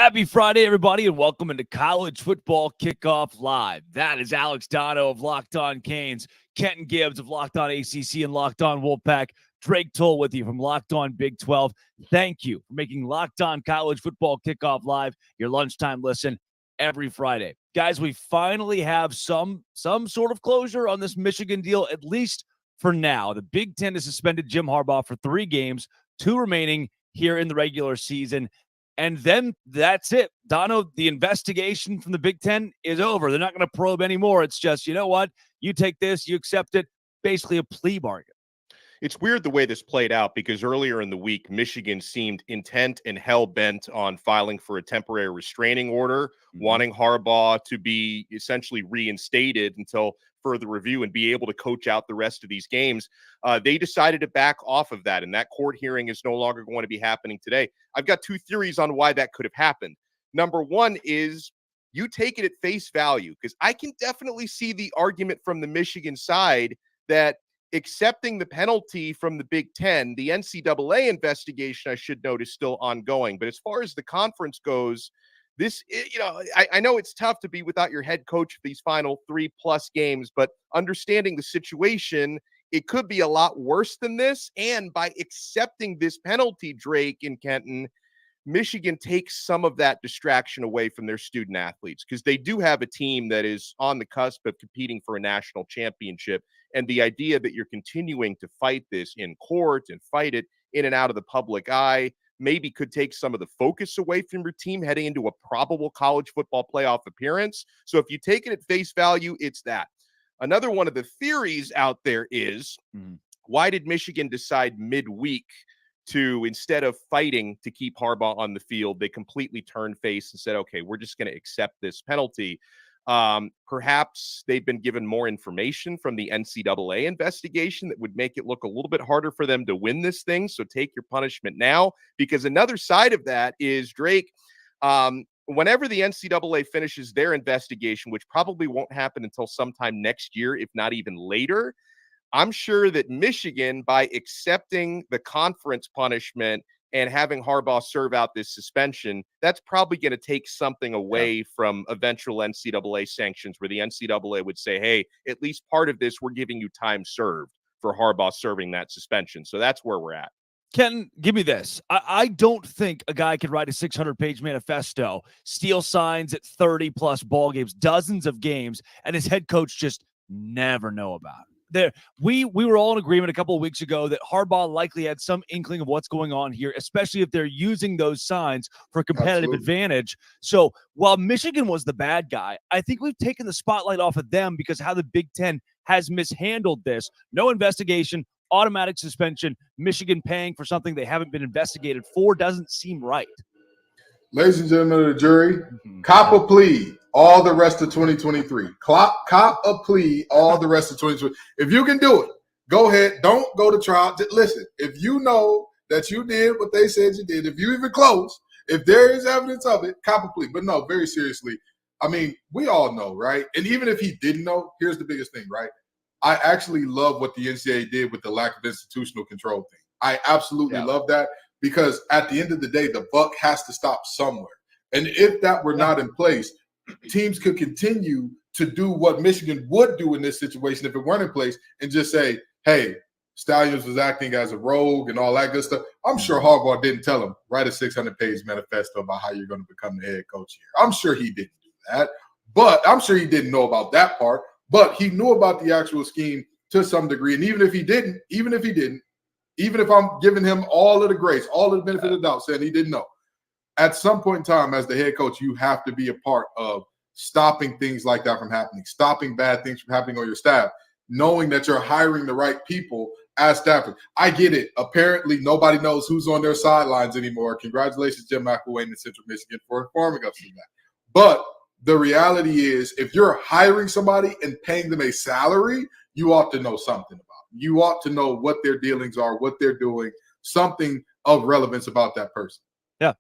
Happy Friday, everybody, and welcome into College Football Kickoff Live. That is Alex Dono of Locked On Canes, Kenton Gibbs of Locked On ACC and Locked On Wolfpack, Drake Toll with you from Locked On Big 12. Thank you for making Locked On College Football Kickoff Live your lunchtime listen every Friday. Guys, we finally have some sort of closure on this Michigan deal, at least for now. The Big Ten has suspended Jim Harbaugh for 3 games, 2 remaining here in the regular season. And then that's it. Dono, the investigation from the Big Ten is over. They're not going to probe anymore. It's just, you know what? You take this, you accept it, basically a plea bargain. It's weird the way this played out because earlier in the week, Michigan seemed intent and hell-bent on filing for a temporary restraining order, wanting Harbaugh to be essentially reinstated until further review and be able to coach out the rest of these games. They decided to back off of that, and that court hearing is no longer going to be happening today. I've got 2 theories on why that could have happened. Number one is you take it at face value, because I can definitely see the argument from the Michigan side that accepting the penalty from the Big Ten, the NCAA investigation, I should note, is still ongoing. But as far as the conference goes, this, I know it's tough to be without your head coach for these final 3+ games, but understanding the situation, it could be a lot worse than this. And by accepting this penalty, Drake and Kenton, Michigan takes some of that distraction away from their student athletes, because they do have a team that is on the cusp of competing for a national championship. And the idea that you're continuing to fight this in court and fight it in and out of the public eye maybe could take some of the focus away from your team heading into a probable college football playoff appearance. So if you take it at face value, it's that. Another one of the theories out there is, why did Michigan decide midweek to, instead of fighting to keep Harbaugh on the field, they completely turned face and said, okay, we're just going to accept this penalty? Perhaps they've been given more information from the NCAA investigation that would make it look a little bit harder for them to win this thing. So take your punishment now, because another side of that is, Drake, whenever the NCAA finishes their investigation, which probably won't happen until sometime next year, if not even later, I'm sure that Michigan, by accepting the conference punishment and having Harbaugh serve out this suspension, that's probably going to take something away from eventual NCAA sanctions, where the NCAA would say, hey, at least part of this, we're giving you time served for Harbaugh serving that suspension. So that's where we're at. Ken, give me this. I don't think a guy could write a 600-page manifesto, steal signs at 30+ ball games, dozens of games, and his head coach just never know about it. We were all in agreement a couple of weeks ago that Harbaugh likely had some inkling of what's going on here, especially if they're using those signs for competitive advantage. So while Michigan was the bad guy, I think we've taken the spotlight off of them because of how the Big Ten has mishandled this. No investigation, automatic suspension, Michigan paying for something they haven't been investigated for doesn't seem right. Ladies and gentlemen of the jury, cop a plea all the rest of 2023. Cop a plea all the rest of 2023. If you can do it, go ahead. Don't go to trial. Listen, if you know that you did what they said you did, if you even close, if there is evidence of it, cop a plea. But no, very seriously, I mean, we all know, right? And even if he didn't know, here's the biggest thing, right? I actually love what the NCAA did with the lack of institutional control thing. I absolutely love that, because at the end of the day, the buck has to stop somewhere. And if that were not in place, teams could continue to do what Michigan would do in this situation if it weren't in place, and just say, hey, Stalions was acting as a rogue and all that good stuff. I'm sure Harbaugh didn't tell him, write a 600-page manifesto about how you're going to become the head coach here. I'm sure he didn't do that. But I'm sure he didn't know about that part. But he knew about the actual scheme to some degree. And even if I'm giving him all of the grace, all of the benefit of the doubt, saying he didn't know, at some point in time as the head coach, you have to be a part of stopping things like that from happening, stopping bad things from happening on your staff, knowing that you're hiring the right people as staffers. I get it. Apparently, nobody knows who's on their sidelines anymore. Congratulations, Jim McElwain in Central Michigan, for informing us of that. But the reality is, if you're hiring somebody and paying them a salary, you ought to know something about them. You ought to know what their dealings are, what they're doing, something of relevance about that person. Yeah.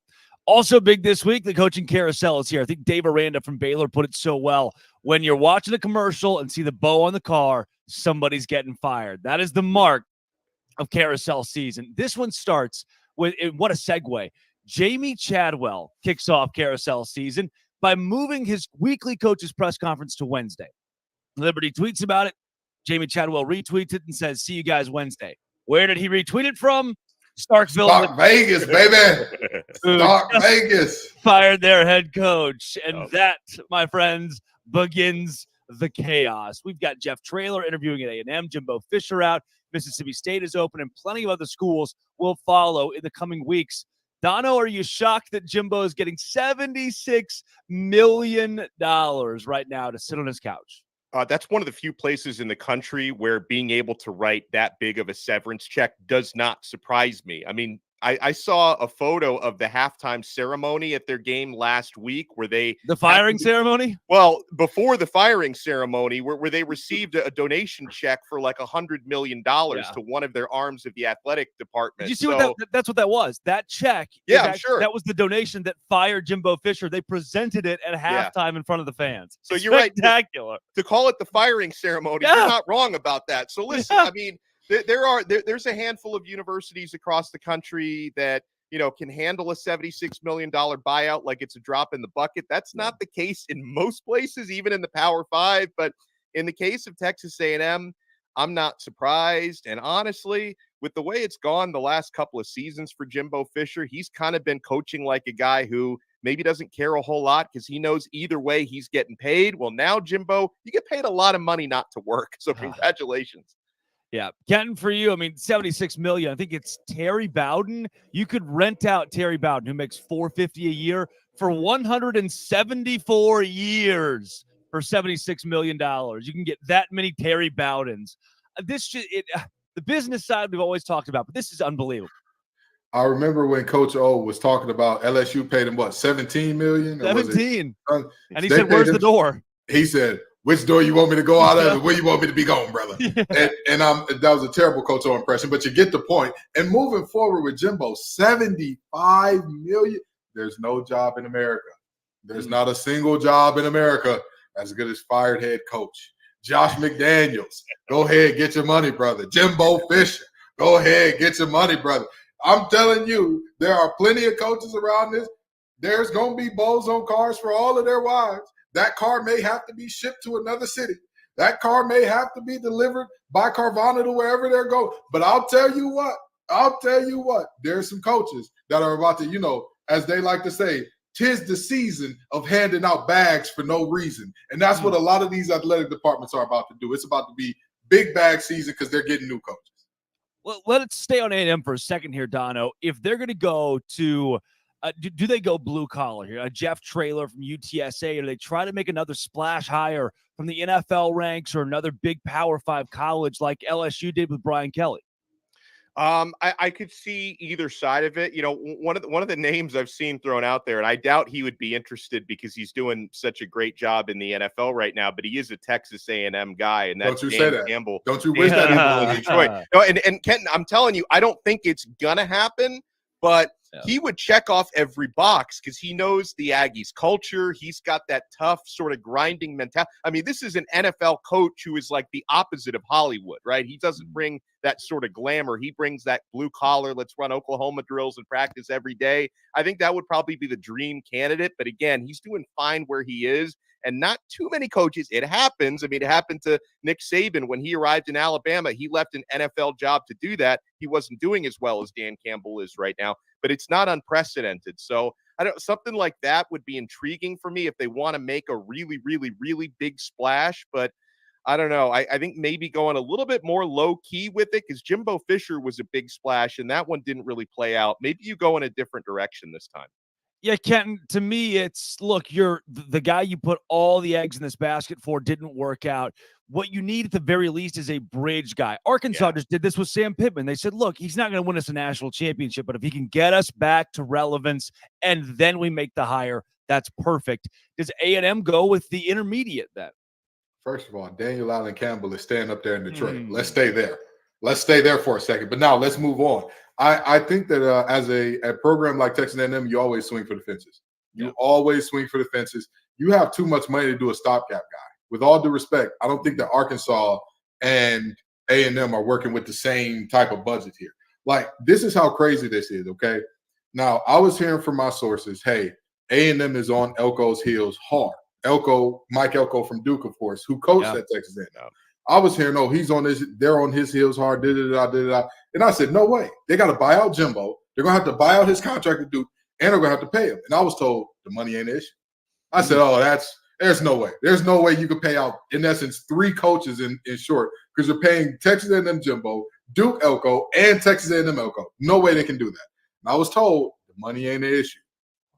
Also big this week, the coaching carousel is here. I think Dave Aranda from Baylor put it so well. When you're watching a commercial and see the bow on the car, somebody's getting fired. That is the mark of carousel season. This one starts with, what a segue. Jamie Chadwell kicks off carousel season by moving his weekly coaches press conference to Wednesday. Liberty tweets about it. Jamie Chadwell retweets it and says, "See you guys Wednesday." Where did he retweet it from? Starkville. Stark Vegas, baby. Stark Vegas. Fired their head coach. And that, my friends, begins the chaos. We've got Jeff Traylor interviewing at A&M, Jimbo Fisher out, Mississippi State is open, and plenty of other schools will follow in the coming weeks. Dono, are you shocked that Jimbo is getting $76 million right now to sit on his couch? That's one of the few places in the country where being able to write that big of a severance check does not surprise me. I mean, I saw a photo of the halftime ceremony at their game last week where they the firing ceremony. Well, before the firing ceremony, where they received a donation check for like $100 million to one of their arms of the athletic department. Did you see what that's what that was? That check. Yeah, I'm sure. That was the donation that fired Jimbo Fisher. They presented it at halftime in front of the fans. So you're right. Spectacular. To call it the firing ceremony, you're not wrong about that. So listen, I mean, there's a handful of universities across the country that, you know, can handle a $76 million buyout like it's a drop in the bucket. That's not the case in most places, even in the Power Five. But in the case of Texas A&M, I'm not surprised. And honestly, with the way it's gone the last couple of seasons for Jimbo Fisher, he's kind of been coaching like a guy who maybe doesn't care a whole lot because he knows either way he's getting paid. Well, now, Jimbo, you get paid a lot of money not to work. So congratulations. Yeah. Kenton, for you, I mean, $76 million. I think it's Terry Bowden. You could rent out Terry Bowden, who makes $450 a year, for 174 years for $76 million. You can get that many Terry Bowdens. The business side we've always talked about, but this is unbelievable. I remember when Coach O was talking about LSU paid him, what, $17 million? 17. And he said, "Where's the door?" He said, "Which door you want me to go out of? Where you want me to be going, brother?" And that was a terrible Coach O impression, but you get the point. And moving forward with Jimbo, $75 million. There's no job in America. There's not a single job in America as good as fired head coach. Josh McDaniels, go ahead, get your money, brother. Jimbo Fisher, go ahead, get your money, brother. I'm telling you, there are plenty of coaches around this. There's going to be bows on cars for all of their wives. That car may have to be shipped to another city. That car may have to be delivered by Carvana to wherever they're going. But I'll tell you what, there's some coaches that are about to, you know, as they like to say, 'tis the season of handing out bags for no reason. And that's what a lot of these athletic departments are about to do. It's about to be big bag season because they're getting new coaches. Well, let's stay on A&M for a second here, Dono. If they're going to go to do they go blue collar here? Jeff Traylor from UTSA, or do they try to make another splash hire from the NFL ranks or another big Power 5 college like LSU did with Brian Kelly? I could see either side of it. You know, one of the names I've seen thrown out there, and I doubt he would be interested because he's doing such a great job in the NFL right now, but he is a Texas A&M guy, and that's Dan Campbell. Don't you wish that in Detroit? No, and Kenton, I'm telling you, I don't think it's gonna happen, but he would check off every box because he knows the Aggies culture. He's got that tough sort of grinding mentality. I mean, this is an NFL coach who is like the opposite of Hollywood, right? He doesn't bring that sort of glamour. He brings that blue collar, let's run Oklahoma drills and practice every day. I think that would probably be the dream candidate. But again, he's doing fine where he is. And not too many coaches. It happens. I mean, it happened to Nick Saban when he arrived in Alabama. He left an NFL job to do that. He wasn't doing as well as Dan Campbell is right now, but it's not unprecedented. So something like that would be intriguing for me if they want to make a really, really, really big splash. But I don't know. I think maybe going a little bit more low key with it because Jimbo Fisher was a big splash and that one didn't really play out. Maybe you go in a different direction this time. Yeah, Kenton, to me, it's, look, you're the guy you put all the eggs in this basket for didn't work out. What you need at the very least is a bridge guy. Arkansas just did this with Sam Pittman. They said, look, he's not going to win us a national championship, but if he can get us back to relevance and then we make the hire, that's perfect. Does A&M go with the intermediate then? First of all, Daniel Allen Campbell is staying up there in Detroit. Let's stay there. Let's stay there for a second. But now let's move on. I think that as a program like Texas A&M, you always swing for the fences. You always swing for the fences. You have too much money to do a stopgap guy. With all due respect, I don't think that Arkansas and A&M are working with the same type of budget here. Like, this is how crazy this is, okay? Now, I was hearing from my sources, hey, A&M is on Elko's heels hard. Mike Elko from Duke, of course, who coached at Texas A&M. I was hearing, they're on his heels hard, da-da-da-da-da. And I said, no way. They got to buy out Jimbo. They're going to have to buy out his contract to Duke, and they're going to have to pay him. And I was told the money ain't an issue. I said, there's no way. There's no way you could pay out, in essence, 3 coaches in short, because you're paying Texas A&M Jimbo, Duke Elko, and Texas A&M Elko. No way they can do that. And I was told the money ain't an issue.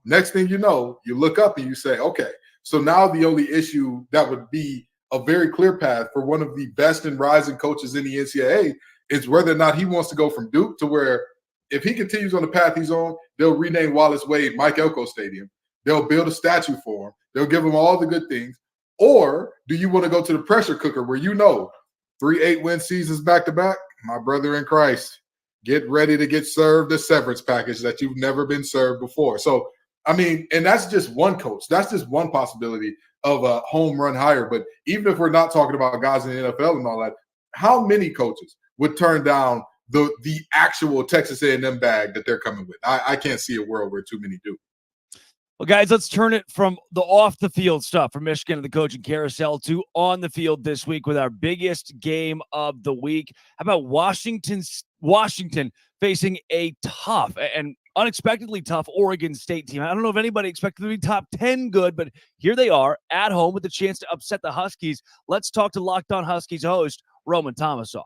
Next thing you know, you look up and you say, okay, so now the only issue that would be a very clear path for one of the best and rising coaches in the NCAA is whether or not he wants to go from Duke to where if he continues on the path he's on, they'll rename Wallace Wade Mike Elko Stadium. They'll build a statue for him. They'll give him all the good things. Or do you want to go to the pressure cooker where 3 8-win seasons back-to-back? My brother in Christ, get ready to get served a severance package that you've never been served before. So, I mean, and that's just one coach. That's just one possibility of a home run hire. But even if we're not talking about guys in the NFL and all that, how many coaches would turn down the actual Texas A&M bag that they're coming with? I can't see a world where too many do. Well, guys, let's turn it from the off-the-field stuff from Michigan and the coaching carousel to on the field this week with our biggest game of the week. How about Washington facing a tough and unexpectedly tough Oregon State team? I don't know if anybody expected them to be top 10 good, but here they are at home with a chance to upset the Huskies. Let's talk to Locked On Huskies host Roman Thomasoff.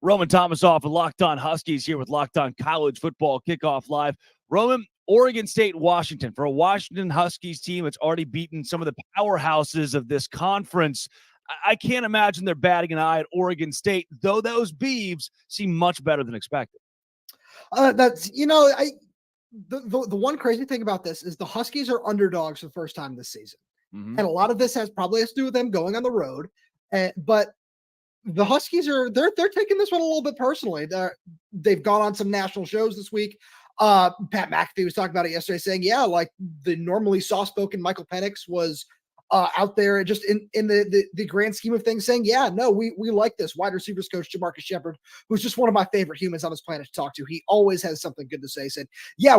Roman Thomasoff and Locked On Huskies here with Locked On College Football Kickoff Live. Roman, Oregon State, Washington. For a Washington Huskies team, it's already beaten some of the powerhouses of this conference. I can't imagine they're batting an eye at Oregon State, though those Beavs seem much better than expected. The one crazy thing about this is the Huskies are underdogs for the first time this season. Mm-hmm. And a lot of this probably has to do with them going on the road. But the Huskies they're taking this one a little bit personally. They've gone on some national shows this week. Pat McAfee was talking about it yesterday, saying, like the normally soft-spoken Michael Penix was out there just in the grand scheme of things saying, we like this. Wide receivers coach Jamarcus Shepard, who's just one of my favorite humans on this planet to talk to. He always has something good to say. Said,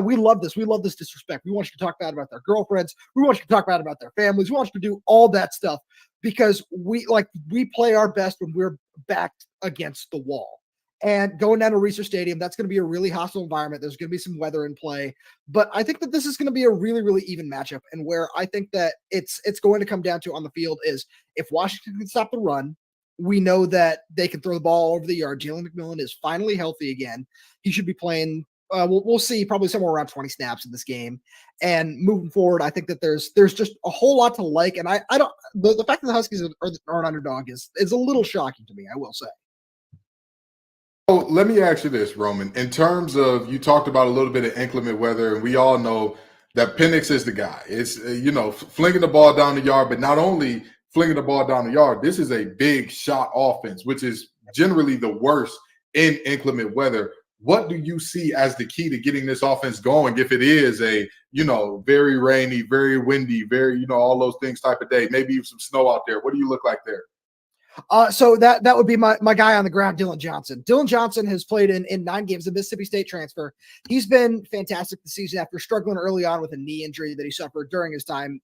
we love this. We love this disrespect. We want you to talk bad about their girlfriends. We want you to talk bad about their families. We want you to do all that stuff because we play our best when we're backed against the wall. And going down to Reser Stadium, that's going to be a really hostile environment. There's going to be some weather in play. But I think that this is going to be a really, really even matchup. And where I think that it's going to come down to on the field is if Washington can stop the run, we know that they can throw the ball all over the yard. Jalen McMillan is finally healthy again. He should be playing, we'll see, probably somewhere around 20 snaps in this game. And moving forward, I think that there's just a whole lot to like. And I don't – the fact that the Huskies are an underdog is a little shocking to me, I will say. So let me ask you this, Roman. In terms of, you talked about a little bit of inclement weather, and we all know that Penix is the guy. It's, flinging the ball down the yard, but not only flinging the ball down the yard, this is a big shot offense, which is generally the worst in inclement weather. What do you see as the key to getting this offense going if it is a, very rainy, very windy, very, all those things type of day, maybe even some snow out there? What do you look like there? So that would be my guy on the ground, Dylan Johnson. Dylan Johnson has played in 9 games, a Mississippi State transfer. He's been fantastic this season after struggling early on with a knee injury that he suffered during his time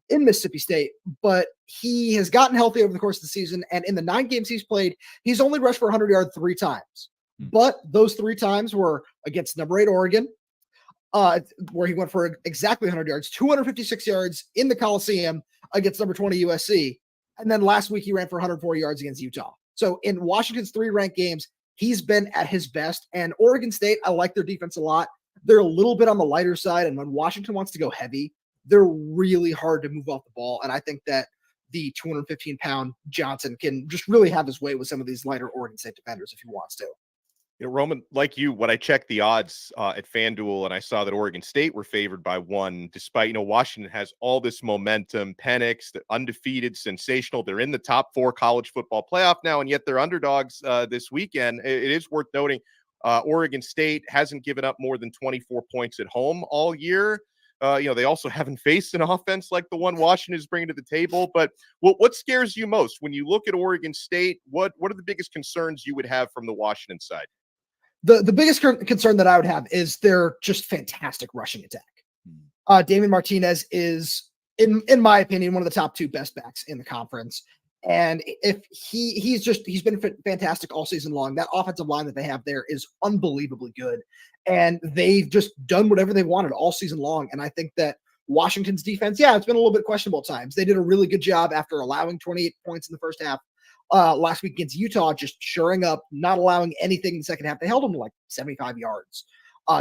in Mississippi State. But he has gotten healthy over the course of the season, and in the 9 games he's played, he's only rushed for 100 yards 3 times. But those 3 times were against number 8 Oregon, where he went for exactly 100 yards, 256 yards in the Coliseum against number 20 USC. And then last week he ran for 104 yards against Utah. So in Washington's 3 ranked games, he's been at his best. And Oregon State, I like their defense a lot. They're a little bit on the lighter side. And when Washington wants to go heavy, they're really hard to move off the ball. And I think that the 215-pound Johnson can just really have his way with some of these lighter Oregon State defenders if he wants to. Roman, like you, when I checked the odds at FanDuel and I saw that Oregon State were favored by 1, despite, Washington has all this momentum, Penix, the undefeated, sensational. They're in the top 4 college football playoff now, and yet they're underdogs this weekend. It is worth noting Oregon State hasn't given up more than 24 points at home all year. They also haven't faced an offense like the one Washington is bringing to the table. But what scares you most when you look at Oregon State? What are the biggest concerns you would have from the Washington side? The biggest concern that I would have is their just fantastic rushing attack. Damon Martinez is, in my opinion, one of the top 2 best backs in the conference. And if he's been fantastic all season long. That offensive line that they have there is unbelievably good. And they've just done whatever they wanted all season long. And I think that Washington's defense, it's been a little bit questionable at times. They did a really good job after allowing 28 points in the first half last week against Utah, just shoring up, not allowing anything in the second half. They held them to like 75 yards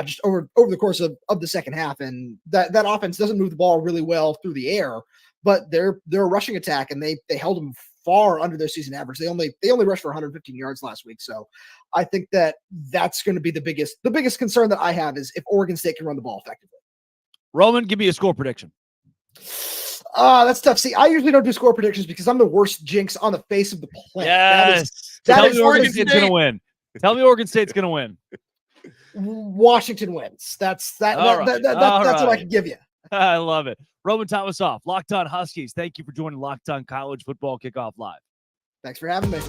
just over the course of the second half. And that offense doesn't move the ball really well through the air, but they're a rushing attack, and they held them far under their season average. They only rushed for 115 yards last week. So I think that's going to be the biggest concern that I have is if Oregon State can run the ball effectively. Roman, give me a score prediction. That's tough. See, I usually don't do score predictions because I'm the worst jinx on the face of the planet. Yes. Tell me Oregon State's going to win. Tell me Oregon State's going to win. Washington wins. That's what I can give you. I love it. Roman Thomasoff, Locked On Huskies. Thank you for joining Locked On College Football Kickoff Live. Thanks for having me.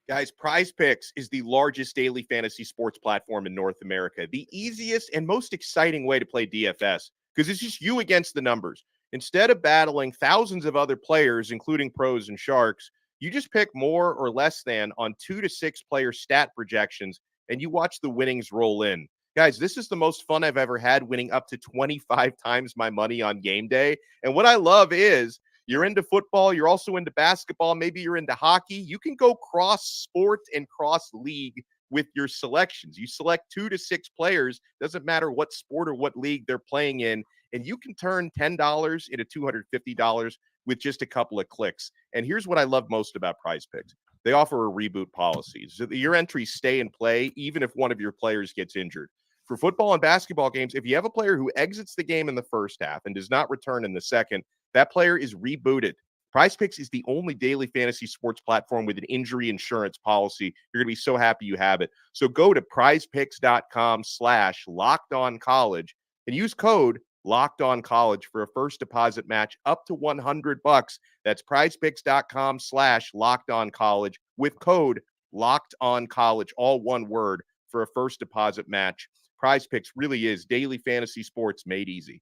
Guys, Prize Picks is the largest daily fantasy sports platform in North America. The easiest and most exciting way to play DFS, because it's just you against the numbers. Instead of battling thousands of other players, including pros and sharks, you just pick more or less than on 2 to 6 player stat projections, and you watch the winnings roll in. Guys, this is the most fun I've ever had, winning up to 25 times my money on game day. And what I love is you're into football, you're also into basketball, maybe you're into hockey. You can go cross sport and cross league with your selections. You select 2 to 6 players, doesn't matter what sport or what league they're playing in, and you can turn $10 into $250 with just a couple of clicks. And here's what I love most about Prize Picks. They offer a reboot policy, so that your entries stay in play even if one of your players gets injured. For football and basketball games, if you have a player who exits the game in the first half and does not return in the second, that player is rebooted. Prize Picks is the only daily fantasy sports platform with an injury insurance policy. You're going to be so happy you have it. So go to prizepicks.com/lockedoncollege and use code LockedOnCollege for a first deposit match up to $100. That's prizepicks.com/lockedoncollege with code LockedOnCollege, all one word, for a first deposit match. Prize Picks really is daily fantasy sports made easy.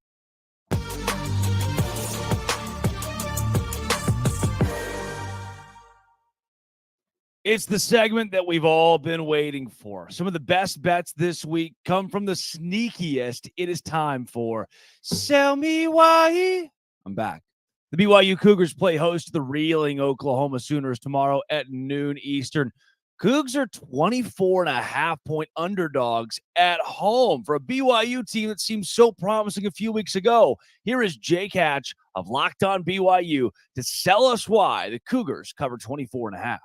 It's the segment that we've all been waiting for. Some of the best bets this week come from the sneakiest. It is time for Sell Me Why. I'm back. The BYU Cougars play host to the reeling Oklahoma Sooners tomorrow at noon Eastern. Cougs are 24.5-point underdogs at home for a BYU team that seemed so promising a few weeks ago. Here is Jake Hatch of Locked On BYU to sell us why the Cougars cover 24.5.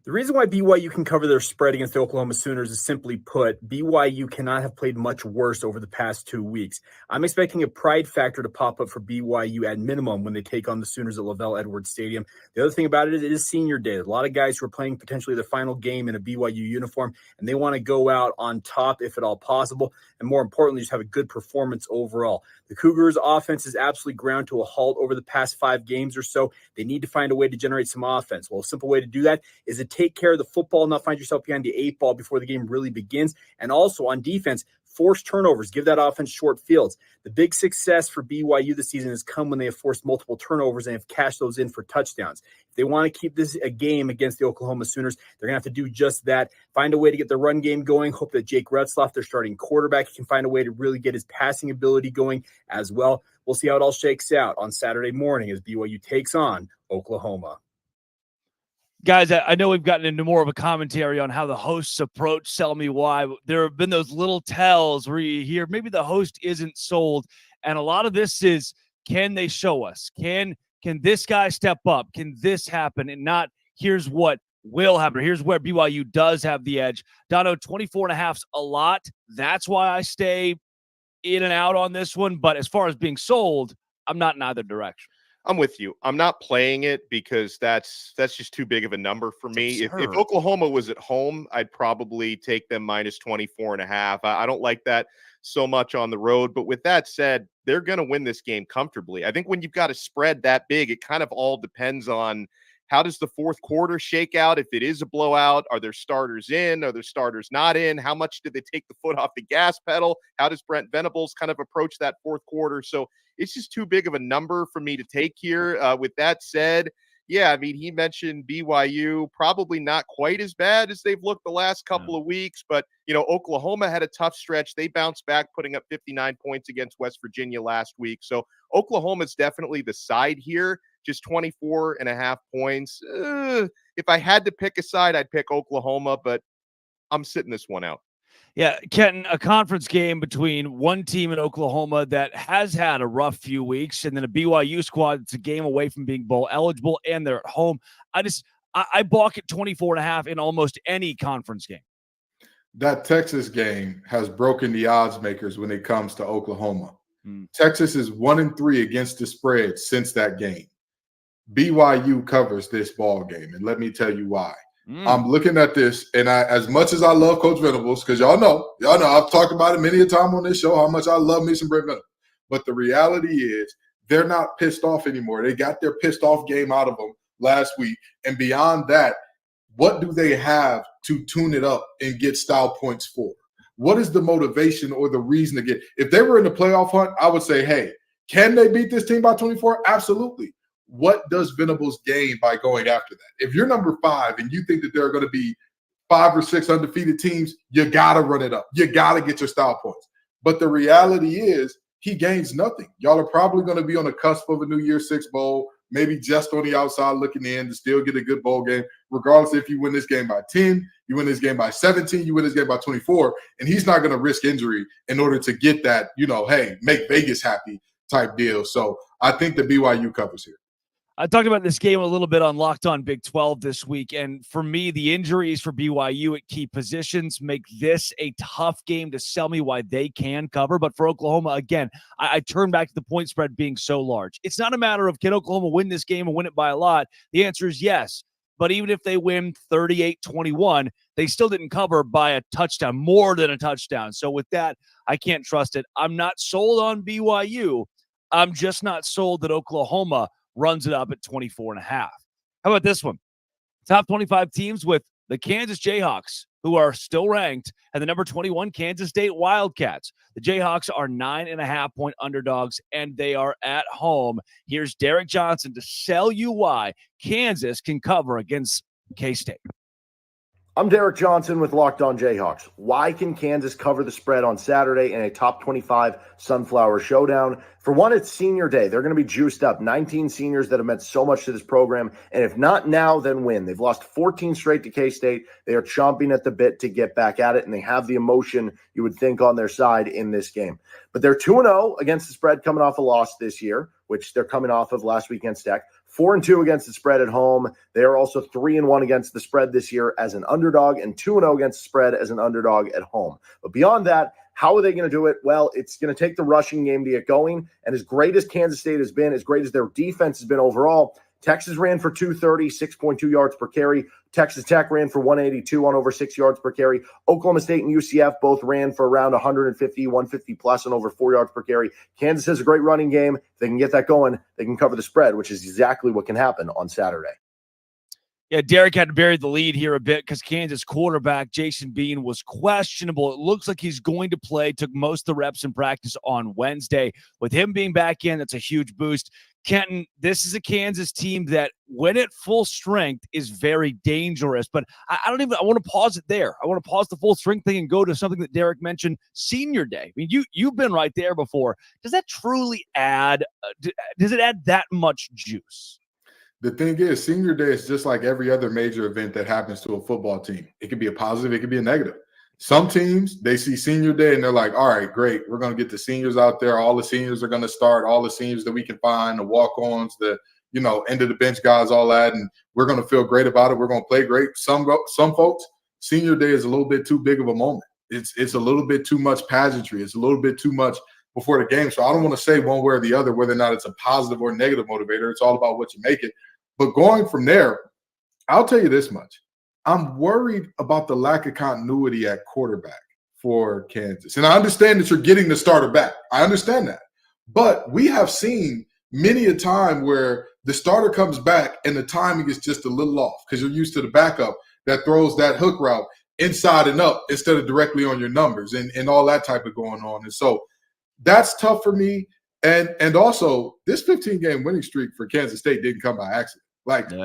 The reason why BYU can cover their spread against the Oklahoma Sooners is simply put, BYU cannot have played much worse over the past 2 weeks. I'm expecting a pride factor to pop up for BYU at minimum when they take on the Sooners at Lavelle Edwards Stadium. The other thing about it is senior day. A lot of guys who are playing potentially their final game in a BYU uniform, and they want to go out on top if at all possible, and more importantly, just have a good performance overall. The Cougars' offense is absolutely ground to a halt over the past 5 games or so. They need to find a way to generate some offense. Well, a simple way to do that is to take care of the football, not find yourself behind the 8 ball before the game really begins. And also on defense, force turnovers, give that offense short fields. The big success for BYU this season has come when they have forced multiple turnovers and have cashed those in for touchdowns. If they want to keep this a game against the Oklahoma Sooners, they're going to have to do just that. Find a way to get the run game going. Hope that Jake Retzlaff, their starting quarterback, can find a way to really get his passing ability going as well. We'll see how it all shakes out on Saturday morning as BYU takes on Oklahoma. Guys, I know we've gotten into more of a commentary on how the hosts approach Sell Me Why. There have been those little tells where you hear maybe the host isn't sold. And a lot of this is, can they show us? Can this guy step up? Can this happen? And not, here's what will happen. Here's where BYU does have the edge. Dono, 24.5's a lot. That's why I stay in and out on this one. But as far as being sold, I'm not in either direction. I'm with you. I'm not playing it because that's just too big of a number for me. If Oklahoma was at home, I'd probably take them minus 24.5. I don't like that so much on the road. But with that said, they're going to win this game comfortably. I think when you've got a spread that big, it kind of all depends on how does the fourth quarter shake out? If it is a blowout, are there starters in? Are there starters not in? How much did they take the foot off the gas pedal? How does Brent Venables kind of approach that fourth quarter? So it's just too big of a number for me to take here. With that said, yeah, I mean, he mentioned BYU, probably not quite as bad as they've looked the last couple of weeks, but, Oklahoma had a tough stretch. They bounced back, putting up 59 points against West Virginia last week. So Oklahoma's definitely the side here, just 24.5 points. If I had to pick a side, I'd pick Oklahoma, but I'm sitting this one out. Yeah, Kenton, a conference game between one team in Oklahoma that has had a rough few weeks, and then a BYU squad that's a game away from being bowl eligible, and they're at home. I balk at 24.5 in almost any conference game. That Texas game has broken the odds makers when it comes to Oklahoma. Texas is 1-3 against the spread since that game. BYU covers this ball game, and let me tell you why. I'm looking at this, and as much as I love Coach Venables, because y'all know, I've talked about it many a time on this show, how much I love me some Brent Venables. But the reality is they're not pissed off anymore. They got their pissed off game out of them last week. And beyond that, what do they have to tune it up and get style points for? What is the motivation or the reason to get? If they were in the playoff hunt, I would say, hey, can they beat this team by 24? Absolutely. What does Venables gain by going after that? If you're number 5 and you think that there are going to be 5 or 6 undefeated teams, you got to run it up. You got to get your style points. But the reality is he gains nothing. Y'all are probably going to be on the cusp of a New Year's Six bowl, maybe just on the outside looking in to still get a good bowl game, regardless if you win this game by 10, you win this game by 17, you win this game by 24, and he's not going to risk injury in order to get that, hey, make Vegas happy type deal. So I think the BYU covers here. I talked about this game a little bit on Locked On Big 12 this week, and for me, the injuries for BYU at key positions make this a tough game to sell me why they can cover. But for Oklahoma, again, I turn back to the point spread being so large. It's not a matter of can Oklahoma win this game and win it by a lot. The answer is yes. But even if they win 38-21, they still didn't cover by a touchdown, more than a touchdown. So with that, I can't trust it. I'm not sold on BYU. I'm just not sold that Oklahoma runs it up at 24.5. How about this one? Top 25 teams with the Kansas Jayhawks, who are still ranked, and the number 21 Kansas State Wildcats. The Jayhawks are 9.5-point underdogs, and they are at home. Here's Derek Johnson to sell you why Kansas can cover against K-State. I'm Derek Johnson with Locked On Jayhawks. Why can Kansas cover the spread on Saturday in a top 25 Sunflower Showdown? For one, it's senior day. They're going to be juiced up. 19 seniors that have meant so much to this program. And if not now, then when? They've lost 14 straight to K-State. They are chomping at the bit to get back at it, and they have the emotion you would think on their side in this game. But they're 2-0 against the spread coming off a loss this year, which they're coming off of last week against Tech. 4-2 against the spread at home. They are also 3-1 against the spread this year as an underdog and 2-0 against the spread as an underdog at home. But beyond that, how are they going to do it? Well, it's going to take the rushing game to get going. And as great as Kansas State has been, as great as their defense has been overall, Texas ran for 230, 6.2 yards per carry. Texas Tech ran for 182 on over 6 yards per carry. Oklahoma State and UCF both ran for around 150, 150 plus on over 4 yards per carry. Kansas has a great running game. If they can get that going, they can cover the spread, which is exactly what can happen on Saturday. Yeah, Derek had to bury the lead here a bit because Kansas quarterback Jason Bean was questionable. It looks like he's going to play, took most of the reps in practice on Wednesday. With him being back in, that's a huge boost. Kenton, this is a Kansas team that, when at full strength, is very dangerous. But I want to pause it there. I want to pause the full strength thing and go to something that Derek mentioned, senior day. I mean, you've been right there before. Does that truly add, does it add that much juice? The thing is, senior day is just like every other major event that happens to a football team. It could be a positive, it could be a negative. Some teams, they see senior day and they're like, all right, great. We're going to get the seniors out there. All the seniors are going to start, all the seniors that we can find, the walk-ons, the, end of the bench guys, all that. And we're going to feel great about it. We're going to play great. Some folks, senior day is a little bit too big of a moment. It's a little bit too much pageantry. It's a little bit too much before the game. So I don't want to say one way or the other whether or not it's a positive or negative motivator. It's all about what you make it. But going from there, I'll tell you this much. I'm worried about the lack of continuity at quarterback for Kansas. And I understand that you're getting the starter back. I understand that. But we have seen many a time where the starter comes back and the timing is just a little off because you're used to the backup that throws that hook route inside and up instead of directly on your numbers and all that type of going on. And so that's tough for me. And also, this 15-game winning streak for Kansas State didn't come by accident.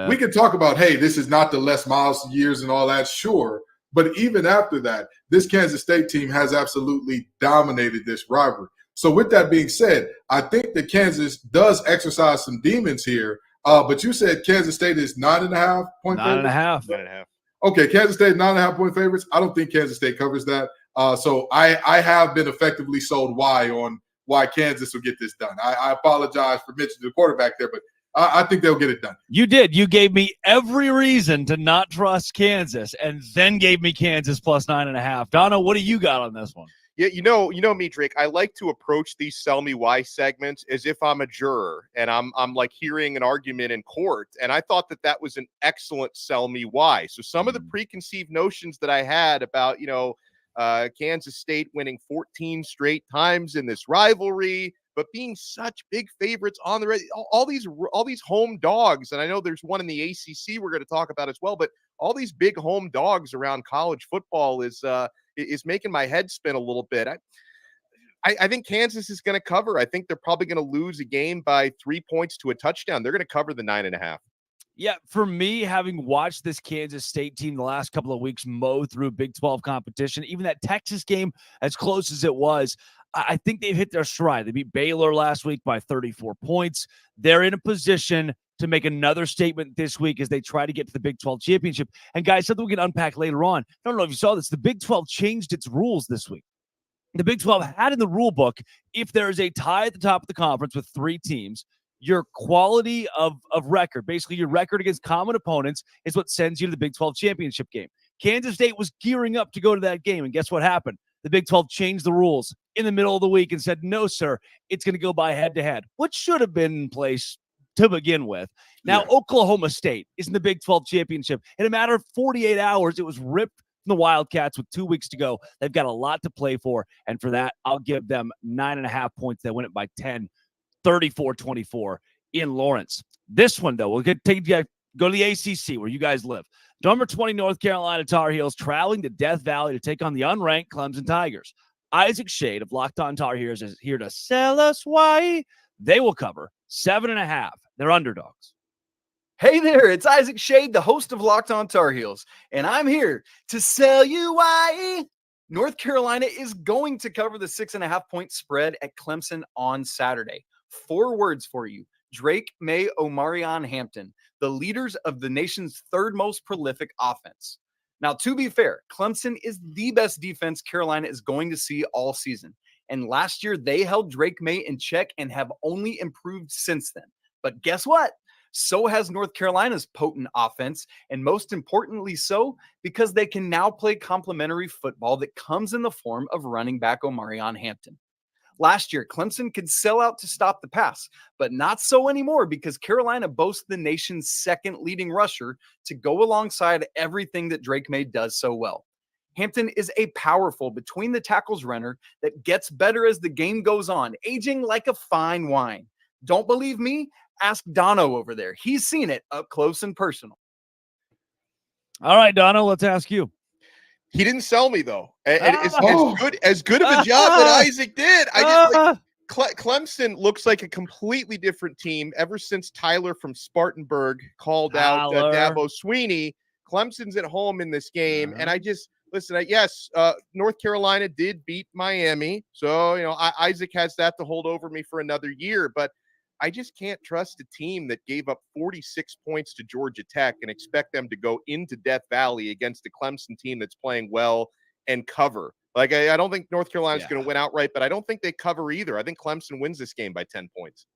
We can talk about, hey, this is not the Les Miles years and all that, sure. But even after that, this Kansas State team has absolutely dominated this rivalry. So with that being said, I think that Kansas does exercise some demons here. But you said Kansas State is 9.5 point favorites? 9.5. Okay, Kansas State 9.5 point favorites. I don't think Kansas State covers that. So I have been effectively sold on why Kansas will get this done. I apologize for mentioning the quarterback there, but I think they'll get it done. You did. You gave me every reason to not trust Kansas and then gave me Kansas plus 9.5. Donna, what do you got on this one? Yeah, you know me, Drake. I like to approach these "Sell Me Why" segments as if I'm a juror and I'm like hearing an argument in court. And I thought that was an excellent "Sell Me Why." So some of the preconceived notions that I had about Kansas State winning 14 straight times in this rivalry, but being such big favorites on all these home dogs, and I know there's one in the ACC we're going to talk about as well, but all these big home dogs around college football is making my head spin a little bit. I think Kansas is going to cover. I think they're probably going to lose a game by 3 points to a touchdown. They're going to cover the 9.5. Yeah, for me, having watched this Kansas State team the last couple of weeks mow through Big 12 competition, even that Texas game, as close as it was, I think they've hit their stride. They beat Baylor last week by 34 points. They're in a position to make another statement this week as they try to get to the Big 12 championship. And guys, something we can unpack later on. I don't know if you saw this. The Big 12 changed its rules this week. The Big 12 had in the rule book, if there is a tie at the top of the conference with 3 teams, your quality of record, basically your record against common opponents, is what sends you to the Big 12 championship game. Kansas State was gearing up to go to that game, and guess what happened? The Big 12 changed the rules in the middle of the week and said, no, sir, it's going to go by head-to-head, which should have been in place to begin with. Now, Oklahoma State is in the Big 12 championship. In a matter of 48 hours, it was ripped from the Wildcats with 2 weeks to go. They've got a lot to play for, and for that, I'll give them 9.5 points. They win it by 10. 34-24 in Lawrence. This one, though, we'll go to the ACC where you guys live. Number 20 North Carolina Tar Heels traveling to Death Valley to take on the unranked Clemson Tigers. Isaac Shade of Locked On Tar Heels is here to sell us why. They will cover 7.5. They're underdogs. Hey there, it's Isaac Shade, the host of Locked On Tar Heels, and I'm here to sell you why North Carolina is going to cover the 6.5 point spread at Clemson on Saturday. 4 words for you: Drake May, Omarion Hampton, the leaders of the nation's 3rd most prolific offense. Now, to be fair, Clemson is the best defense Carolina is going to see all season. And last year, they held Drake May in check and have only improved since then. But guess what? So has North Carolina's potent offense, and most importantly so, because they can now play complementary football that comes in the form of running back Omarion Hampton. Last year, Clemson could sell out to stop the pass, but not so anymore because Carolina boasts the nation's 2nd leading rusher to go alongside everything that Drake May does so well. Hampton is a powerful between the tackles runner that gets better as the game goes on, aging like a fine wine. Don't believe me? Ask Dono over there. He's seen it up close and personal. All right, Dono, let's ask you. He didn't sell me though. And as good of a job that Isaac did. Clemson looks like a completely different team ever since Tyler from Spartanburg called out Dabo Swinney. Clemson's at home in this game, and North Carolina did beat Miami, so Isaac has that to hold over me for another year, but I just can't trust a team that gave up 46 points to Georgia Tech and expect them to go into Death Valley against a Clemson team that's playing well and cover. I don't think North Carolina's going to win outright, but I don't think they cover either. I think Clemson wins this game by 10 points.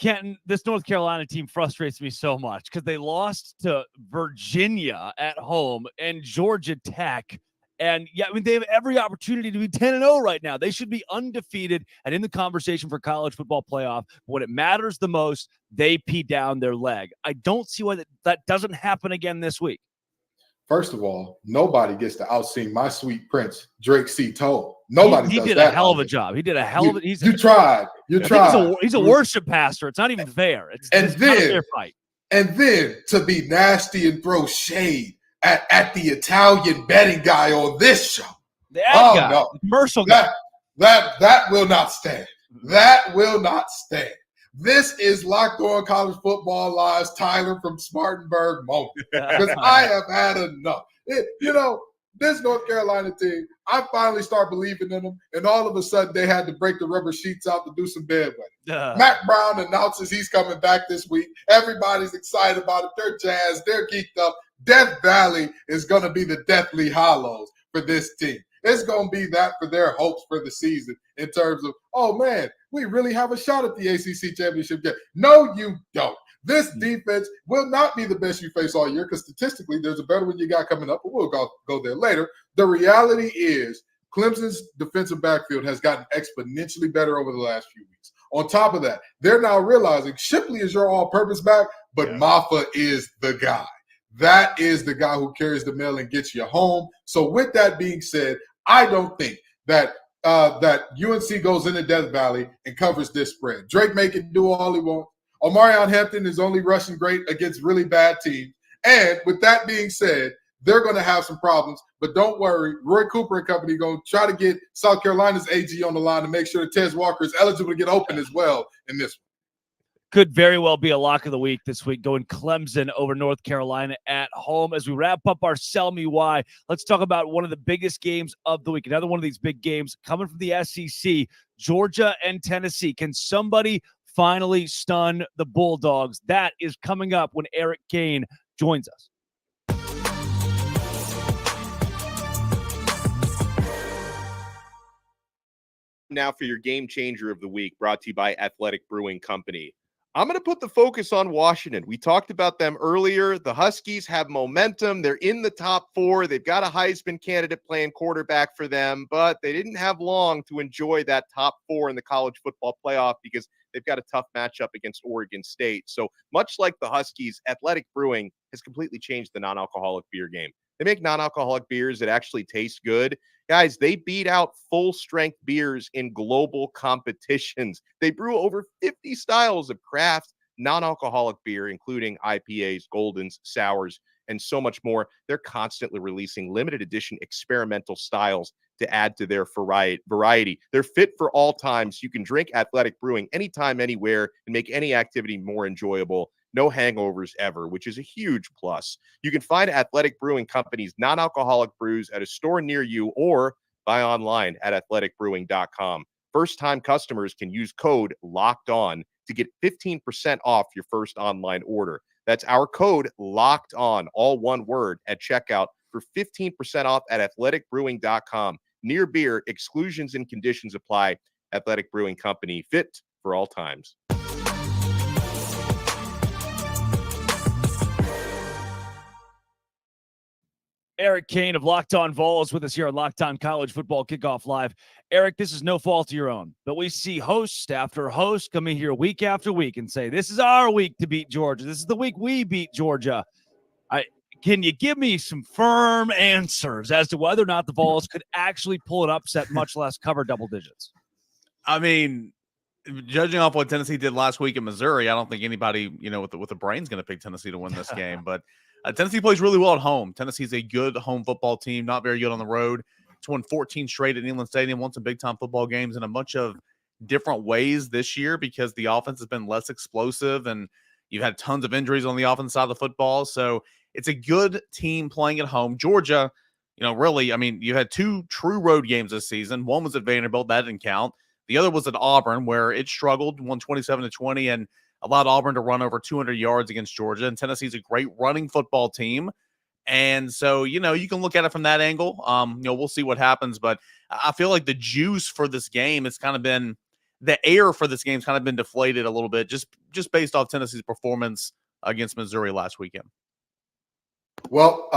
Kenton, this North Carolina team frustrates me so much because they lost to Virginia at home and Georgia Tech And yeah, I mean, they have every opportunity to be 10-0 right now. They should be undefeated and in the conversation for college football playoff. But when it matters the most, they pee down their leg. I don't see why that doesn't happen again this week. First of all, nobody gets to outsing my sweet prince, Drake C. Toll. Nobody he does did that. a hell of a job. He did a hell of a. You tried. He's a worship pastor. It's not even fair. It's not a fair fight. And then to be nasty and throw shade at the Italian betting guy on this show. No, commercial guy. That will not stand. That will not stand. This is Locked On College Football Live's Tyler from Spartanburg moment. Because I have had enough. This North Carolina team, I finally start believing in them, and all of a sudden they had to break the rubber sheets out to do some bedwetting. Mac Brown announces he's coming back this week. Everybody's excited about it. They're jazzed. They're geeked up. Death Valley is going to be the Deathly Hollows for this team. It's going to be that for their hopes for the season in terms of, oh, man, we really have a shot at the ACC championship game. No, you don't. This defense will not be the best you face all year because statistically there's a better one you got coming up, but we'll go there later. The reality is Clemson's defensive backfield has gotten exponentially better over the last few weeks. On top of that, they're now realizing Shipley is your all-purpose back, but Maffa is the guy. That is the guy who carries the mail and gets you home. So with that being said, I don't think that UNC goes into Death Valley and covers this spread. Drake may can do all he wants. Omarion Hampton is only rushing great against really bad teams. And with that being said, they're going to have some problems. But don't worry, Roy Cooper and company going to try to get South Carolina's AG on the line to make sure that Tez Walker is eligible to get open as well in this one. Could very well be a lock of the week this week, going Clemson over North Carolina at home. As we wrap up our Sell Me Why, let's talk about one of the biggest games of the week. Another one of these big games coming from the SEC, Georgia and Tennessee. Can somebody finally stun the Bulldogs? That is coming up when Eric Kane joins us. Now for your game changer of the week, brought to you by Athletic Brewing Company. I'm going to put the focus on Washington. We talked about them earlier. The Huskies have momentum. They're in the top 4. They've got a Heisman candidate playing quarterback for them, but they didn't have long to enjoy that top 4 in the college football playoff because they've got a tough matchup against Oregon State. So much like the Huskies, Athletic Brewing has completely changed the non-alcoholic beer game. They make non-alcoholic beers that actually taste good. Guys, they beat out full-strength beers in global competitions. They brew over 50 styles of craft non-alcoholic beer, including IPAs, Goldens, Sours, and so much more. They're constantly releasing limited edition experimental styles to add to their variety. They're fit for all times. You can drink Athletic Brewing anytime, anywhere, and make any activity more enjoyable. No hangovers ever, which is a huge plus. You can find Athletic Brewing Company's non-alcoholic brews at a store near you or buy online at athleticbrewing.com. First-time customers can use code LOCKEDON to get 15% off your first online order. That's our code LOCKEDON, all one word, at checkout for 15% off at athleticbrewing.com. Near beer, exclusions and conditions apply. Athletic Brewing Company, fit for all times. Eric Kane of Locked On Vols with us here on Locked On College Football Kickoff Live. Eric, this is no fault of your own, but we see host after host come in here week after week and say, this is our week to beat Georgia. This is the week we beat Georgia. Can you give me some firm answers as to whether or not the Vols could actually pull an upset, much less cover double digits? I mean, judging off what Tennessee did last week in Missouri, I don't think anybody, with the brain's going to pick Tennessee to win this game. But Tennessee plays really well at home. Tennessee's a good home football team, not very good on the road. It's won 14 straight at Neyland Stadium, won some big-time football games in a bunch of different ways this year because the offense has been less explosive and you've had tons of injuries on the offense side of the football. So it's a good team playing at home. Georgia, really, you had 2 true road games this season. One was at Vanderbilt. That didn't count. The other was at Auburn, where it struggled, won 27-20, and allowed Auburn to run over 200 yards against Georgia. And Tennessee's a great running football team. And so, you can look at it from that angle. We'll see what happens. But I feel like the juice for this game has kind of been – the air for this game's kind of been deflated a little bit just based off Tennessee's performance against Missouri last weekend. Well,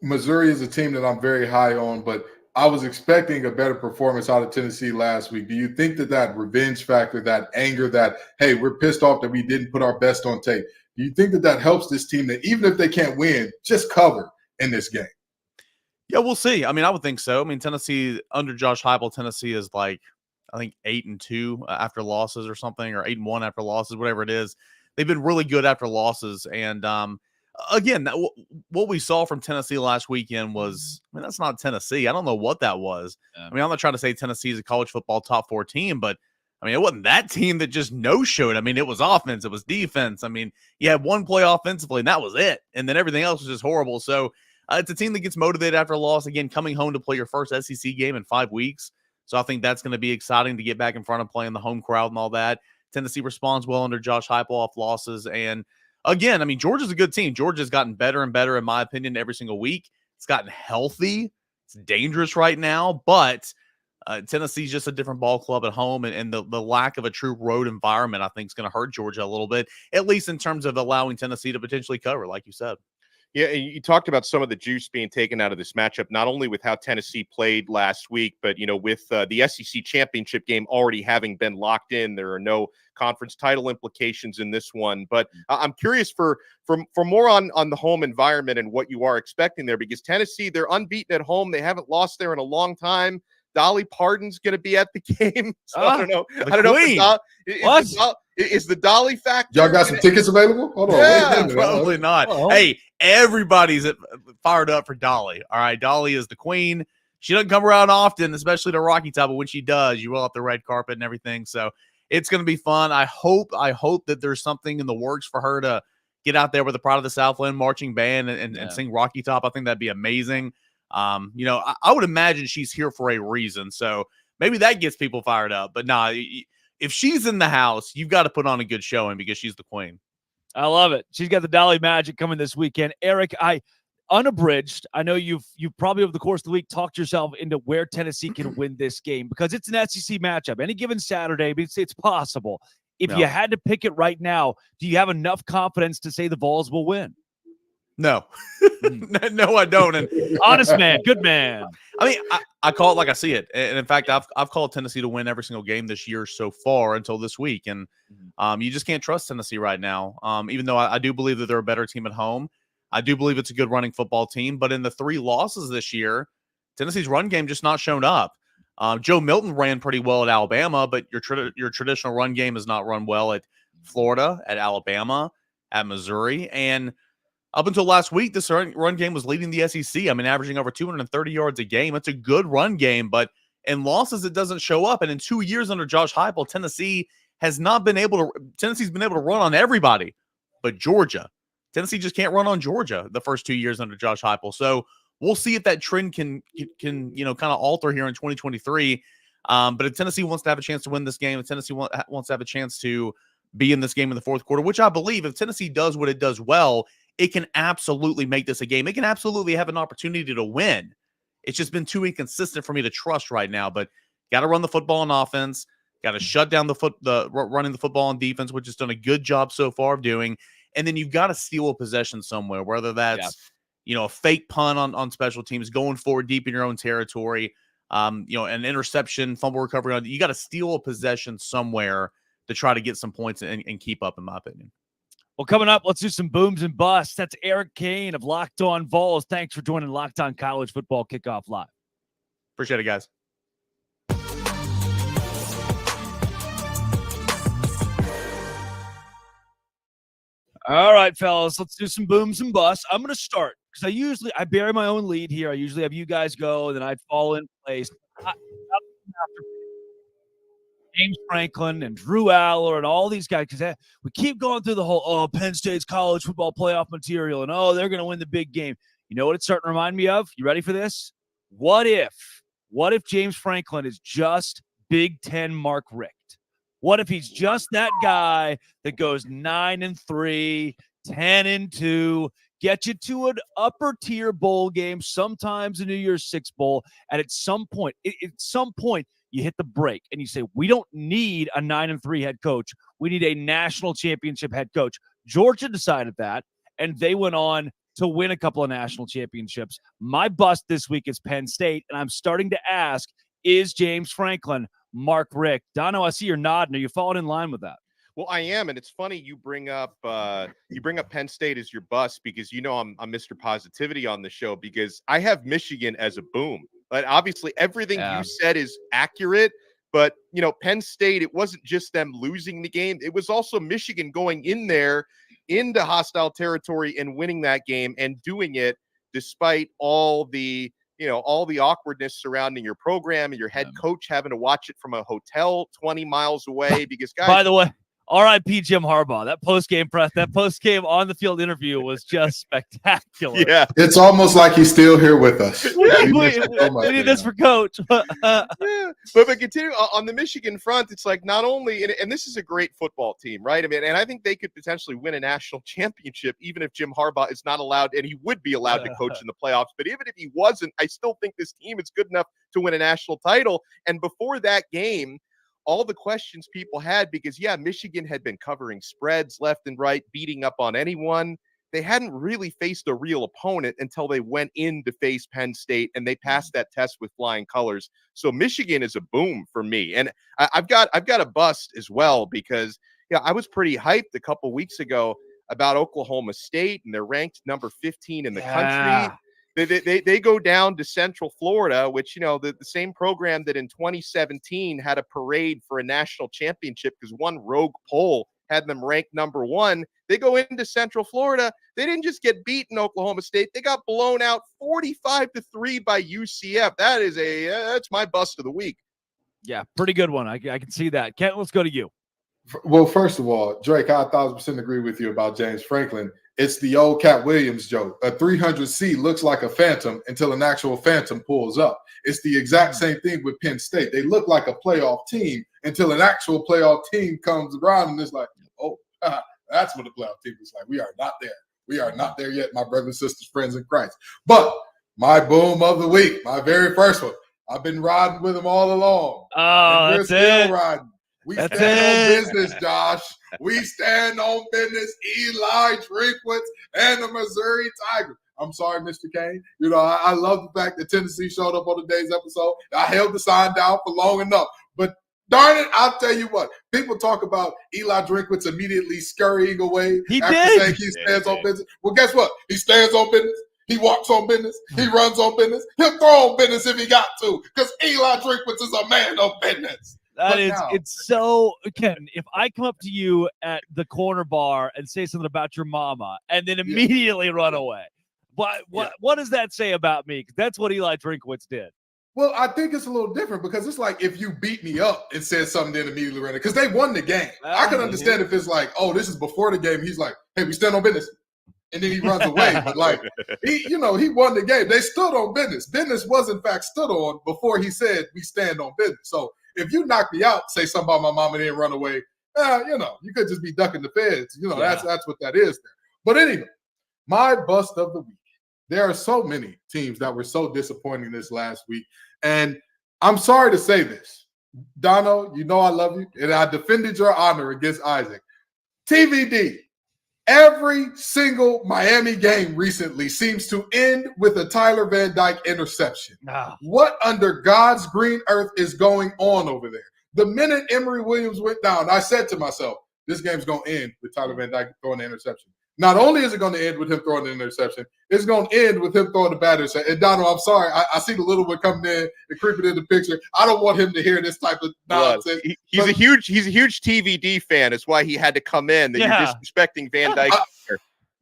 Missouri is a team that I'm very high on, but I was expecting a better performance out of Tennessee last week. Do you think that revenge factor, that anger, that, hey, we're pissed off that we didn't put our best on tape, do you think that helps this team that even if they can't win, just cover in this game? Yeah, we'll see. I mean, I would think so. I mean, Tennessee under Josh Heupel, Tennessee is like, I think 8-2 after losses or something, or 8-1 after losses, whatever it is. They've been really good after losses. And again, what we saw from Tennessee last weekend was, I mean, that's not Tennessee. I don't know what that was. Yeah. I mean, I'm not trying to say Tennessee is a college football top 4 team, but I mean, it wasn't that team that just no-showed. I mean, it was offense, it was defense. I mean, you had one play offensively, and that was it. And then everything else was just horrible. So it's a team that gets motivated after a loss. Again, coming home to play your first SEC game in 5 weeks. So I think that's going to be exciting to get back in front of playing the home crowd and all that. Tennessee responds well under Josh Heupel off losses. And again, I mean, Georgia's a good team. Georgia's gotten better and better, in my opinion, every single week. It's gotten healthy. It's dangerous right now, but Tennessee's just a different ball club at home, and the lack of a true road environment, I think, is going to hurt Georgia a little bit, at least in terms of allowing Tennessee to potentially cover, like you said. Yeah, you talked about some of the juice being taken out of this matchup, not only with how Tennessee played last week, but, you know, with the SEC championship game already having been locked in. There are no conference title implications in this one. But I'm curious for more on the home environment and what you are expecting there, because Tennessee, they're unbeaten at home. They haven't lost there in a long time. Dolly Parton's going to be at the game. So I don't know. I don't know. Is the Dolly factor? Y'all got some tickets available? Hold on. Yeah, probably not. Oh. Hey, everybody's fired up for Dolly. All right, Dolly is the queen. She doesn't come around often, especially to Rocky Top, but when she does, you roll out the red carpet and everything. So it's going to be fun. I hope that there's something in the works for her to get out there with the Pride of the Southland marching band and sing Rocky Top. I think that'd be amazing. You know, I would imagine she's here for a reason. So maybe that gets people fired up. But nah, if she's in the house, you've got to put on a good showing because she's the queen. I love it. She's got the Dolly Magic coming this weekend. Eric, unabridged, I know you've probably over the course of the week talked yourself into where Tennessee can win this game because it's an SEC matchup. Any given Saturday, it's possible. If you had to pick it right now, do you have enough confidence to say the Vols will win? No. No, I don't. And honest man, good man. I mean, I call it like I see it. And in fact, I've called Tennessee to win every single game this year so far until this week. And you just can't trust Tennessee right now. Even though I do believe that they're a better team at home. I do believe it's a good running football team. But in the 3 losses this year, Tennessee's run game just not shown up. Joe Milton ran pretty well at Alabama, but your traditional run game has not run well at Florida, at Alabama, at Missouri. And up until last week, this run game was leading the SEC. I mean, averaging over 230 yards a game. It's a good run game, but in losses, it doesn't show up. And in 2 years under Josh Heupel, Tennessee's been able to run on everybody but Georgia. Tennessee just can't run on Georgia the first 2 years under Josh Heupel. So we'll see if that trend can kind of alter here in 2023. But if Tennessee wants to have a chance to win this game, if Tennessee wants to have a chance to be in this game in the fourth quarter, which I believe if Tennessee does what it does well, it can absolutely make this a game. It can absolutely have an opportunity to win. It's just been too inconsistent for me to trust right now. But got to run the football on offense. Got to shut down running the football on defense, which has done a good job so far of doing. And then you've got to steal a possession somewhere, whether that's a fake punt on special teams, going forward deep in your own territory, an interception, fumble recovery. You got to steal a possession somewhere to try to get some points and keep up, in my opinion. Well, coming up, let's do some booms and busts. That's Eric Kane of Locked On Vols. Thanks for joining Locked On College Football Kickoff Live. Appreciate it, guys. All right, fellas, let's do some booms and busts. I'm going to start because I bury my own lead here. I usually have you guys go, and then I fall in place. James Franklin and Drew Aller and all these guys, because we keep going through the whole, Penn State's college football playoff material, and, they're going to win the big game. You know what it's starting to remind me of? You ready for this? What if James Franklin is just Big Ten Mark Richt? What if he's just that guy that goes 9-3, 10-2, get you to an upper tier bowl game, sometimes a New Year's Six bowl, and at some point, you hit the break and you say, we don't need a 9-3 head coach. We need a national championship head coach. Georgia decided that, and they went on to win a couple of national championships. My bust this week is Penn State, and I'm starting to ask, is James Franklin Mark Richt? Dono, I see you're nodding. Are you falling in line with that? Well, I am, and it's funny you bring up Penn State as your bust because I'm Mr. Positivity on the show because I have Michigan as a boom. But obviously, everything you said is accurate. But Penn State, it wasn't just them losing the game; it was also Michigan going in there into hostile territory and winning that game and doing it despite all the awkwardness surrounding your program and your head coach having to watch it from a hotel 20 miles away because guys. By the way, R.I.P. Jim Harbaugh. That post-game on the field interview was just spectacular. Yeah. It's almost like he's still here with us. We need this for coach. Yeah. But continue on the Michigan front, it's like not only, and this is a great football team, right? I mean, and I think they could potentially win a national championship, even if Jim Harbaugh is not allowed, and he would be allowed to coach in the playoffs. But even if he wasn't, I still think this team is good enough to win a national title. And before that game, all the questions people had because, Michigan had been covering spreads left and right, beating up on anyone. They hadn't really faced a real opponent until they went in to face Penn State, and they passed that test with flying colors. So Michigan is a boom for me. And I've got a bust as well because, I was pretty hyped a couple weeks ago about Oklahoma State, and they're ranked number 15 in the country. They go down to Central Florida, which, the same program that in 2017 had a parade for a national championship because one rogue poll had them ranked number 1. They go into Central Florida. They didn't just get beaten Oklahoma State. They got blown out 45-3 by UCF. That's my bust of the week. Yeah, pretty good one. I can see that. Kent, let's go to you. Well, first of all, Drake, I 1,000% agree with you about James Franklin. It's the old Cat Williams joke. A 300C looks like a phantom until an actual phantom pulls up. It's the exact same thing with Penn State. They look like a playoff team until an actual playoff team comes around, and it's like, that's what a playoff team is like. We are not there. We are not there yet, my brothers and sisters, friends in Christ. But my boom of the week, my very first one, I've been riding with him all along. Oh, we're that's still it. riding. We That's stand it. on business, Josh. We stand on business. Eli Drinkwitz and the Missouri Tigers. I'm sorry, Mr. Kane. I love the fact that Tennessee showed up on today's episode. I held the sign down for long enough. But darn it, I'll tell you what. People talk about Eli Drinkwitz immediately scurrying away saying he stands on business. Well, guess what? He stands on business. He walks on business. He runs on business. He'll throw on business if he got to because Eli Drinkwitz is a man of business. It's so, Ken, if I come up to you at the corner bar and say something about your mama and then immediately run away, what does that say about me? Because that's what Eli Drinkwitz did. Well, I think it's a little different because it's like if you beat me up and said something, then immediately ran it because they won the game. I can understand if it's like, this is before the game. He's like, hey, we stand on business. And then he runs away. But like, he won the game. They stood on business. Business was, in fact, stood on before he said we stand on business. So if you knock me out, say something about my mom and then run away, you could just be ducking the feds. That's what that is there. But anyway, my bust of the week. There are so many teams that were so disappointing this last week. And I'm sorry to say this. Dono, I love you. And I defended your honor against Isaac. TVD. Every single Miami game recently seems to end with a Tyler Van Dyke interception. What under God's green earth is going on over there? The minute Emory Williams went down, I said to myself, this game's going to end with Tyler Van Dyke throwing the interception. Not only is it going to end with him throwing the interception, it's going to end with him throwing the bad interception. And Donald, I'm sorry, I see the little one coming in and creeping in the picture. I don't want him to hear this type of nonsense. He's a huge TVD fan. That's why he had to come in. You're disrespecting Van Dyke.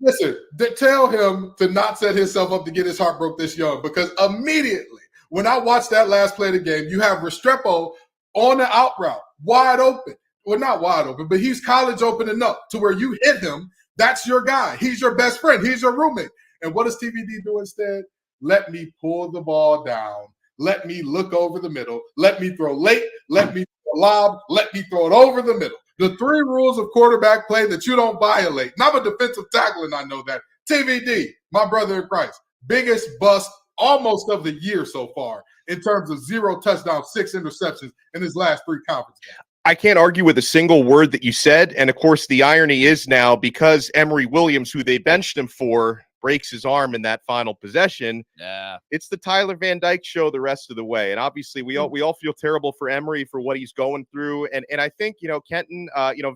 Listen, tell him to not set himself up to get his heart broke this young because immediately when I watched that last play of the game, you have Restrepo on the out route, wide open. Well, not wide open, but he's college open enough to where you hit him. That's your guy. He's your best friend. He's your roommate. And what does TVD do instead? Let me pull the ball down. Let me look over the middle. Let me throw late. Let me throw lob. Let me throw it over the middle. The 3 rules of quarterback play that you don't violate. And I'm a defensive tackle, and I know that. TVD, my brother in Christ, biggest bust almost of the year so far in terms of 0 touchdowns, 6 interceptions in his last 3 conference games. I can't argue with a single word that you said. And, of course, the irony is now because Emory Williams, who they benched him for, breaks his arm in that final possession. Yeah. It's the Tyler Van Dyke show the rest of the way. And obviously we all feel terrible for Emery for what he's going through. And I think, Kenton,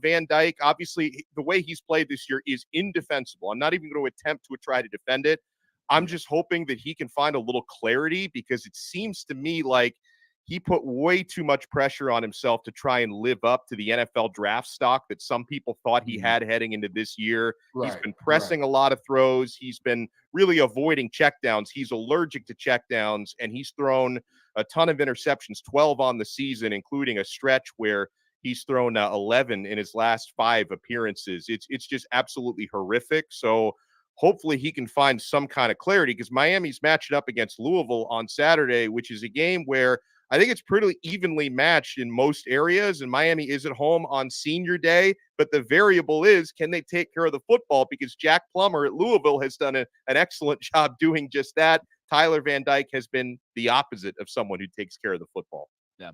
Van Dyke, obviously the way he's played this year is indefensible. I'm not even going to attempt to try to defend it. I'm just hoping that he can find a little clarity, because it seems to me like he put way too much pressure on himself to try and live up to the NFL draft stock that some people thought he had heading into this year. Right, He's been pressing a lot of throws. He's been really avoiding checkdowns. He's allergic to checkdowns, and he's thrown a ton of interceptions, 12 on the season, including a stretch where he's thrown 11 in his last 5 appearances. It's just absolutely horrific. So hopefully he can find some kind of clarity, because Miami's matching up against Louisville on Saturday, which is a game where I think it's pretty evenly matched in most areas, and Miami is at home on senior day. But the variable is, can they take care of the football? Because Jack Plummer at Louisville has done an excellent job doing just that. Tyler Van Dyke has been the opposite of someone who takes care of the football. Yeah.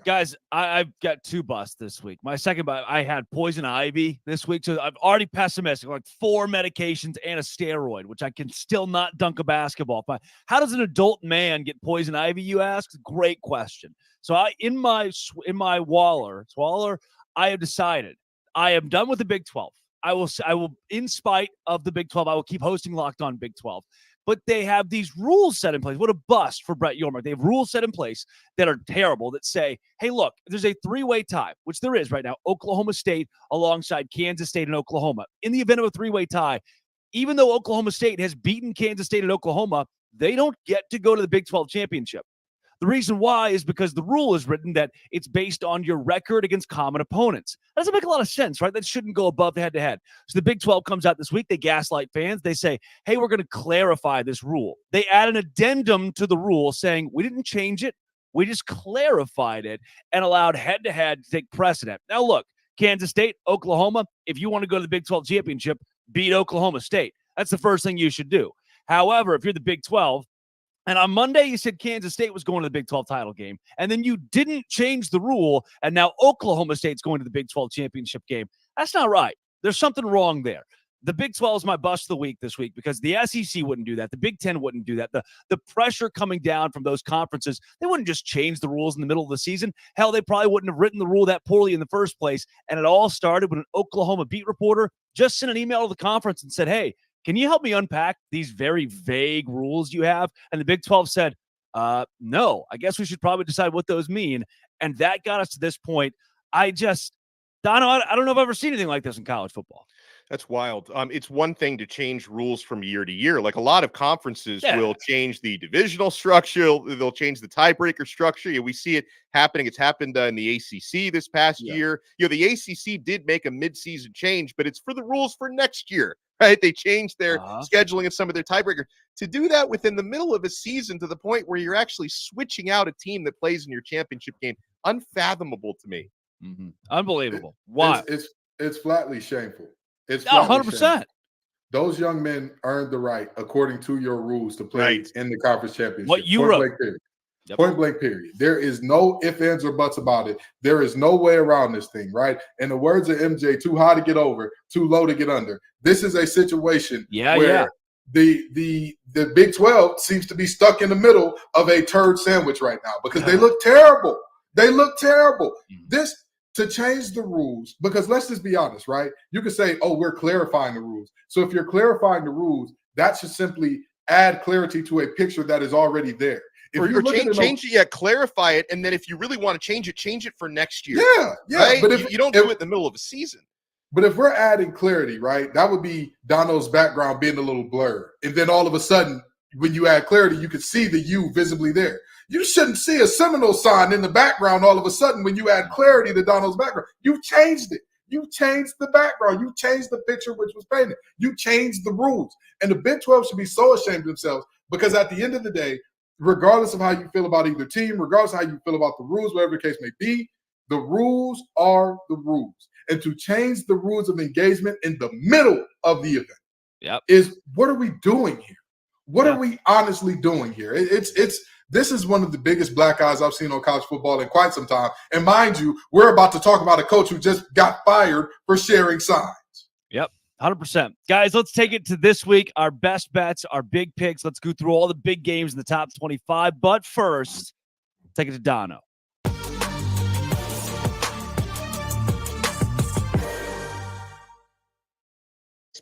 Guys, I've got 2 busts this week. My second bust, I had poison ivy this week, so I'm already pessimistic. Like 4 medications and a steroid, which I can still not dunk a basketball. But how does an adult man get poison ivy, you ask? Great question. So in my Waller, I have decided I am done with the Big 12. I will, in spite of the Big 12, I will keep hosting Locked On Big 12. But they have these rules set in place. What a bust for Brett Yormark. They have rules set in place that are terrible, that say, hey, look, there's a 3-way tie, which there is right now, Oklahoma State alongside Kansas State and Oklahoma. In the event of a 3-way tie, even though Oklahoma State has beaten Kansas State and Oklahoma, they don't get to go to the Big 12 championship. The reason why is because the rule is written that it's based on your record against common opponents. That doesn't make a lot of sense, right? That shouldn't go above the head-to-head. So the Big 12 comes out this week. They gaslight fans. They say, hey, we're going to clarify this rule. They add an addendum to the rule saying, we didn't change it. We just clarified it and allowed head-to-head to take precedent. Now, look, Kansas State, Oklahoma, if you want to go to the Big 12 championship, beat Oklahoma State. That's the first thing you should do. However, if you're the Big 12, and on Monday, you said Kansas State was going to the Big 12 title game, and then you didn't change the rule, and now Oklahoma State's going to the Big 12 championship game. That's not right. There's something wrong there. The Big 12 is my bust of the week this week, because the SEC wouldn't do that. The Big 10 wouldn't do that. The pressure coming down from those conferences, they wouldn't just change the rules in the middle of the season. Hell, they probably wouldn't have written the rule that poorly in the first place, and it all started when an Oklahoma beat reporter just sent an email to the conference and said, hey, can you help me unpack these very vague rules you have? And the Big 12 said, no, I guess we should probably decide what those mean. And that got us to this point. I don't know if I've ever seen anything like this in college football. That's wild. It's one thing to change rules from year to year. Like a lot of conferences will change the divisional structure. They'll change the tiebreaker structure. We see it happening. It's happened in the ACC this past year. The ACC did make a midseason change, but it's for the rules for next year, right? They changed their scheduling and some of their tiebreaker. To do that within the middle of a season to the point where you're actually switching out a team that plays in your championship game, unfathomable to me. Mm-hmm. Unbelievable. Why? It's flatly shameful. It's 100%. Those young men earned the right, according to your rules, to play in the conference championship. What you wrote. Point blank period. There is no ifs, ands, or buts about it. There is no way around this thing, right? In the words of MJ, too high to get over, too low to get under. This is a situation where the Big 12 seems to be stuck in the middle of a turd sandwich right now, because they look terrible. They look terrible. To change the rules, because let's just be honest, right? You could say, oh, we're clarifying the rules. So if you're clarifying the rules, that should simply add clarity to a picture that is already there. Change it, clarify it, and then if you really want to change it for next year. Yeah. Right? But if you don't do it in the middle of a season. But if we're adding clarity, right, that would be Dono's background being a little blurred. And then all of a sudden, when you add clarity, you can see the U visibly there. You shouldn't see a Seminole sign in the background all of a sudden when you add clarity to Donald's background. You've changed it. You changed the background. You changed the picture which was painted. You changed the rules. And the Big 12 should be so ashamed of themselves, because at the end of the day, regardless of how you feel about either team, regardless of how you feel about the rules, whatever the case may be, the rules are the rules. And to change the rules of engagement in the middle of the event is, what are we doing here? What are we honestly doing here? This is one of the biggest black eyes I've seen on college football in quite some time. And mind you, we're about to talk about a coach who just got fired for sharing signs. 100%. 100%. Guys, let's take it to this week. Our best bets, our big picks. Let's go through all the big games in the top 25. But first, take it to Dono.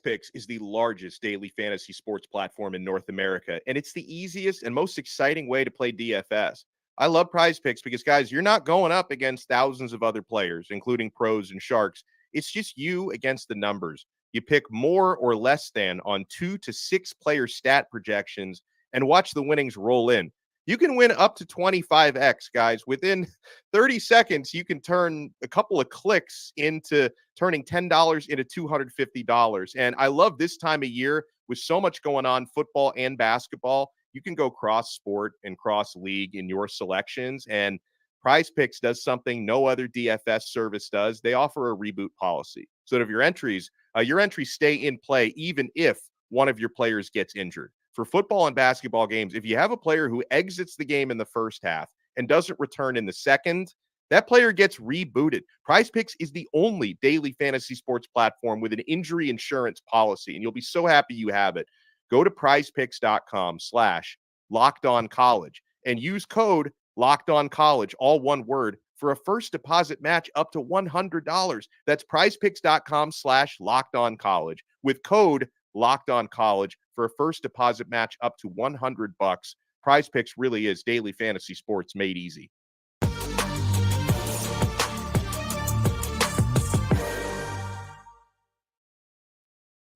Picks is the largest daily fantasy sports platform in North America, and it's the easiest and most exciting way to play DFS. I love Prize Picks because, guys, you're not going up against thousands of other players, including pros and sharks. It's just you against the numbers. You pick more or less than on 2 to 6 player stat projections and watch the winnings roll in. You can win up to 25x, guys. Within 30 seconds, you can turn a couple of clicks into turning $10 into $250. And I love this time of year with so much going on, football and basketball. You can go cross sport and cross league in your selections. And Prize Picks does something no other DFS service does. They offer a reboot policy so that if your entries stay in play even if one of your players gets injured. For football and basketball games, if you have a player who exits the game in the first half and doesn't return in the second, that player gets rebooted. Prize Picks is the only daily fantasy sports platform with an injury insurance policy, and you'll be so happy you have it. Go to prizepicks.com/lockedoncollege and use code LOCKEDONCollege, all one word, for a first deposit match up to $100. That's prizepicks.com/lockedoncollege with code Locked On College for a first deposit match up to $100. Prize Picks really is daily fantasy sports made easy.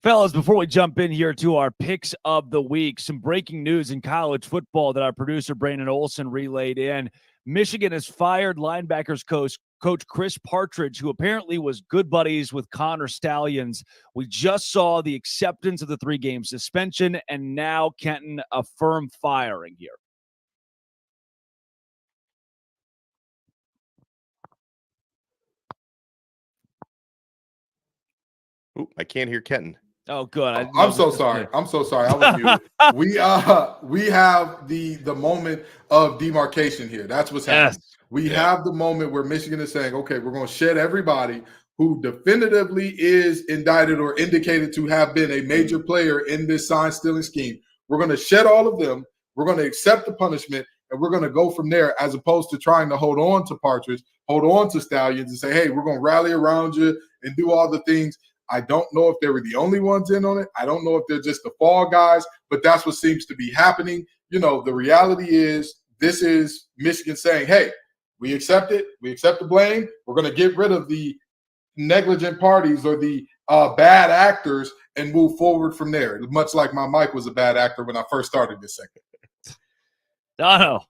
Fellas, before we jump in here to our picks of the week, some breaking news in college football that our producer Brandon Olson relayed in. Michigan has fired linebackers coach Chris Partridge, who apparently was good buddies with Connor Stallions. We just saw the acceptance of the 3-game suspension, and now Kenton, a firm firing here. Ooh, I can't hear Kenton. Oh, good. I'm so sorry. I was muted. We have the moment of demarcation here. That's what's happening. Yes. We have the moment where Michigan is saying, okay, we're going to shed everybody who definitively is indicted or indicated to have been a major player in this sign stealing scheme. We're going to shed all of them. We're going to accept the punishment, and we're going to go from there, as opposed to trying to hold on to Partridge, hold on to Stallions and say, hey, we're going to rally around you and do all the things. I don't know if they were the only ones in on it. I don't know if they're just the fall guys, but that's what seems to be happening. You know, the reality is this is Michigan saying, hey, we accept it. We accept the blame. We're going to get rid of the negligent parties or the bad actors and move forward from there. Much like my mic was a bad actor when I first started this segment. Dono.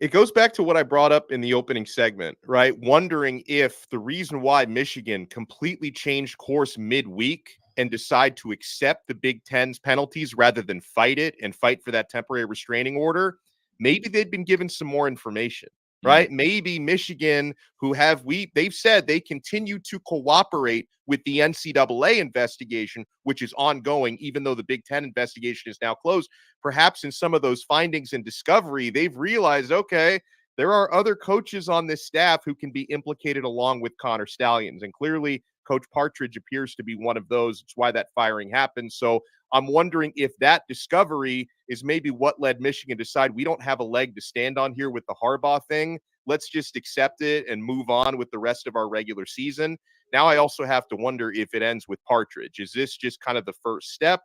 It goes back to what I brought up in the opening segment, right? Wondering if the reason why Michigan completely changed course midweek and decide to accept the Big Ten's penalties rather than fight it and fight for that temporary restraining order, maybe they'd been given some more information, right? Maybe Michigan, they've said they continue to cooperate with the NCAA investigation, which is ongoing, even though the Big Ten investigation is now closed. Perhaps in some of those findings and discovery, they've realized, okay, there are other coaches on this staff who can be implicated along with Connor Stallions. And clearly, Coach Partridge appears to be one of those. It's why that firing happened. So I'm wondering if that discovery is maybe what led Michigan to decide we don't have a leg to stand on here with the Harbaugh thing. Let's just accept it and move on with the rest of our regular season. Now I also have to wonder if it ends with Partridge. Is this just kind of the first step?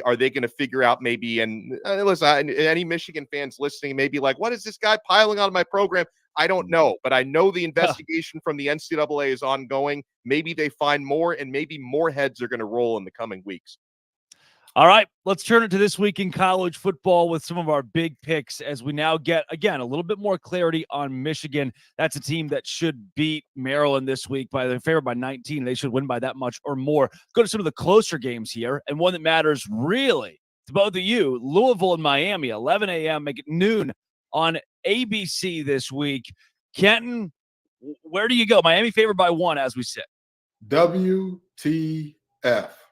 Are they going to figure out maybe, and listen, any Michigan fans listening may be like, what is this guy piling on my program? I don't know, but I know the investigation from the NCAA is ongoing. Maybe they find more, and maybe more heads are going to roll in the coming weeks. All right, let's turn it to this week in college football with some of our big picks as we now get, again, a little bit more clarity on Michigan. That's a team that should beat Maryland this week they're favored by 19. They should win by that much or more. Go to some of the closer games here, and one that matters really to both of you, Louisville and Miami, 11 a.m., make it noon on ABC this week. Kenton, where do you go? Miami favored by 1 as we sit. WTF.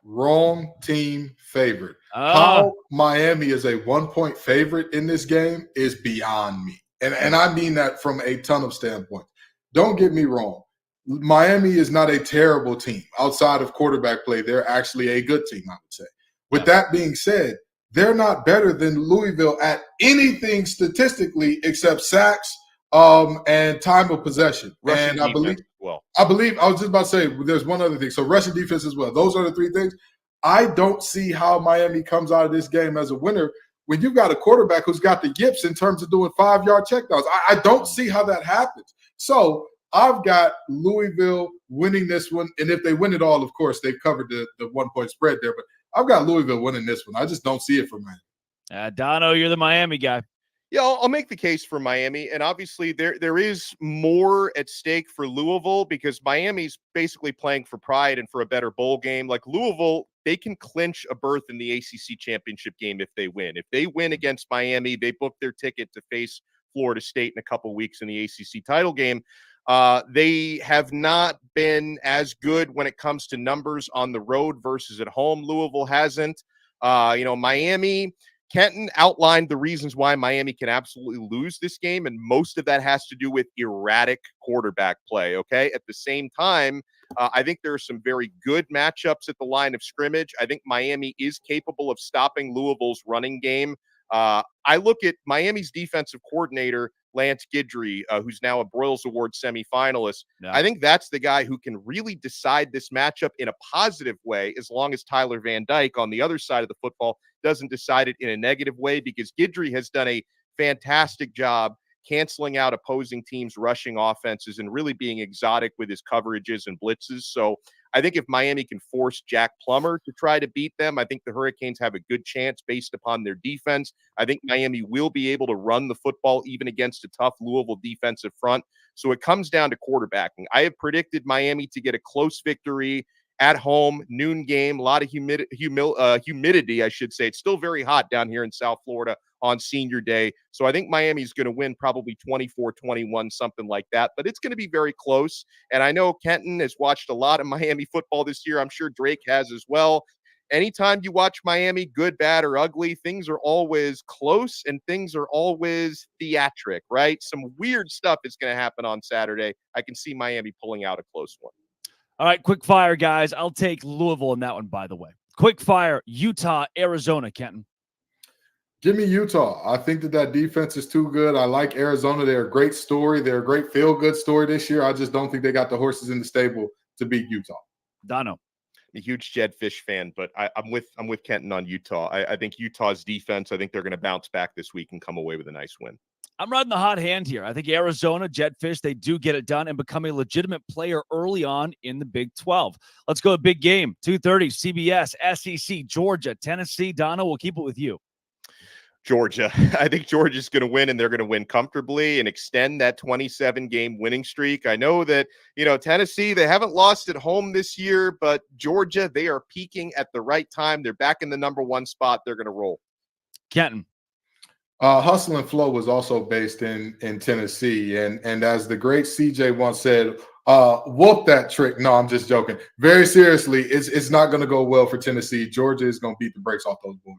Wrong team favorite. How Miami is a 1-point favorite in this game is beyond me. And I mean that from a ton of standpoints. Don't get me wrong. Miami is not a terrible team. Outside of quarterback play, they're actually a good team, I would say. With that being said, they're not better than Louisville at anything statistically except sacks and time of possession. Rushing And I believe I was just about to say there's one other thing. So rushing defense as well. Those are the three things. I don't see how Miami comes out of this game as a winner when you've got a quarterback who's got the yips in terms of doing 5-yard checkdowns. I don't see how that happens. So I've got Louisville winning this one. And if they win it all, of course, they've covered the 1-point spread there. But I've got Louisville winning this one. I just don't see it for Miami. Dono, you're the Miami guy. Yeah, I'll make the case for Miami. And obviously there is more at stake for Louisville because Miami's basically playing for pride and for a better bowl game. Like Louisville, they can clinch a berth in the ACC championship game if they win. If they win against Miami, they book their ticket to face Florida State in a couple weeks in the ACC title game. They have not been as good when it comes to numbers on the road versus at home. Louisville hasn't. Miami, Kenton outlined the reasons why Miami can absolutely lose this game, and most of that has to do with erratic quarterback play, okay? At the same time, I think there are some very good matchups at the line of scrimmage. I think Miami is capable of stopping Louisville's running game. I look at Miami's defensive coordinator, Lance Guidry, who's now a Broyles Award semifinalist. Yeah. I think that's the guy who can really decide this matchup in a positive way, as long as Tyler Van Dyke on the other side of the football doesn't decide it in a negative way, because Guidry has done a fantastic job canceling out opposing teams' rushing offenses and really being exotic with his coverages and blitzes. So I think if Miami can force Jack Plummer to try to beat them, I think the Hurricanes have a good chance based upon their defense. I think Miami will be able to run the football even against a tough Louisville defensive front. So it comes down to quarterbacking. I have predicted Miami to get a close victory at home, noon game, a lot of humidity, I should say. It's still very hot down here in South Florida on senior day. So I think Miami's going to win probably 24-21, something like that. But it's going to be very close. And I know Kenton has watched a lot of Miami football this year. I'm sure Drake has as well. Anytime you watch Miami, good, bad, or ugly, things are always close and things are always theatric, right? Some weird stuff is going to happen on Saturday. I can see Miami pulling out a close one. All right, quick fire, guys. I'll take Louisville in that one, by the way. Quick fire, Utah, Arizona, Kenton. Give me Utah. I think that defense is too good. I like Arizona. They're a great story. They're a great feel-good story this year. I just don't think they got the horses in the stable to beat Utah. Dono. I'm a huge Jed Fish fan, but I'm with Kenton on Utah. I think Utah's defense, I think they're going to bounce back this week and come away with a nice win. I'm riding the hot hand here. I think Arizona, Jetfish, they do get it done and become a legitimate player early on in the Big 12. Let's go to big game, 2:30, CBS, SEC, Georgia, Tennessee. Donna, we'll keep it with you. Georgia. I think Georgia's going to win, and they're going to win comfortably and extend that 27-game winning streak. I know that, Tennessee, they haven't lost at home this year, but Georgia, they are peaking at the right time. They're back in the number one spot. They're going to roll. Kenton. Hustle and Flow was also based in Tennessee. And as the great CJ once said, whoop that trick. No, I'm just joking. Very seriously, it's not going to go well for Tennessee. Georgia is going to beat the brakes off those boys.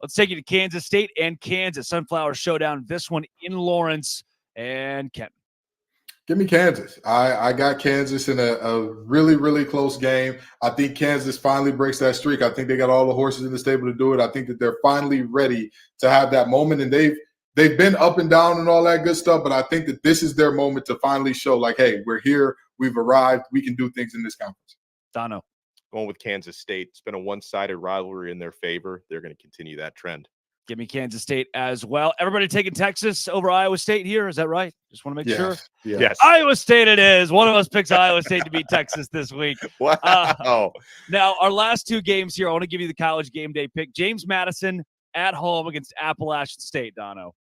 Let's take you to Kansas State and Kansas. Sunflower Showdown. This one in Lawrence. And Kenton. Give me Kansas. I got Kansas in a really, really close game. I think Kansas finally breaks that streak. I think they got all the horses in the stable to do it. I think that they're finally ready to have that moment. And they've been up and down and all that good stuff, but I think that this is their moment to finally show, like, hey, we're here. We've arrived. We can do things in this conference. Dono. Going with Kansas State. It's been a one-sided rivalry in their favor. They're going to continue that trend. Give me Kansas State as well. Everybody taking Texas over Iowa State here. Is that right? Just want to make sure. Yes. Iowa State it is. One of us picks Iowa State to beat Texas this week. Wow. Now, our last two games here, I want to give you the college game day pick. James Madison at home against Appalachian State, Dono.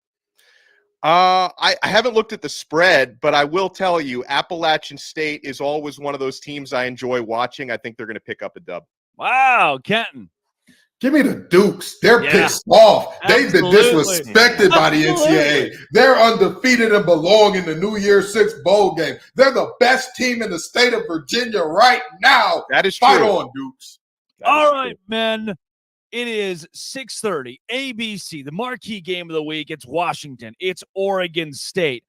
I haven't looked at the spread, but I will tell you, Appalachian State is always one of those teams I enjoy watching. I think they're going to pick up a dub. Wow, Kenton. Give me the Dukes. They're pissed off. They've been disrespected by the NCAA. They're undefeated and belong in the New Year's Six bowl game. They're the best team in the state of Virginia right now. That is Fight true. on, Dukes. All right, men. It is 6:30, ABC, the marquee game of the week. It's Washington. It's Oregon State.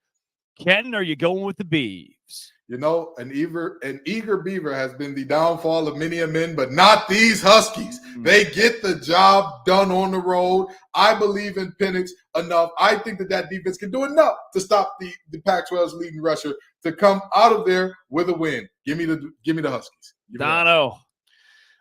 Ken, are you going with the Beavs? You know, an eager beaver has been the downfall of many a men, but not these Huskies. They get the job done on the road. I believe in Penix enough. I think that defense can do enough to stop the Pac-12's leading rusher to come out of there with a win. Give me the Huskies. Dono.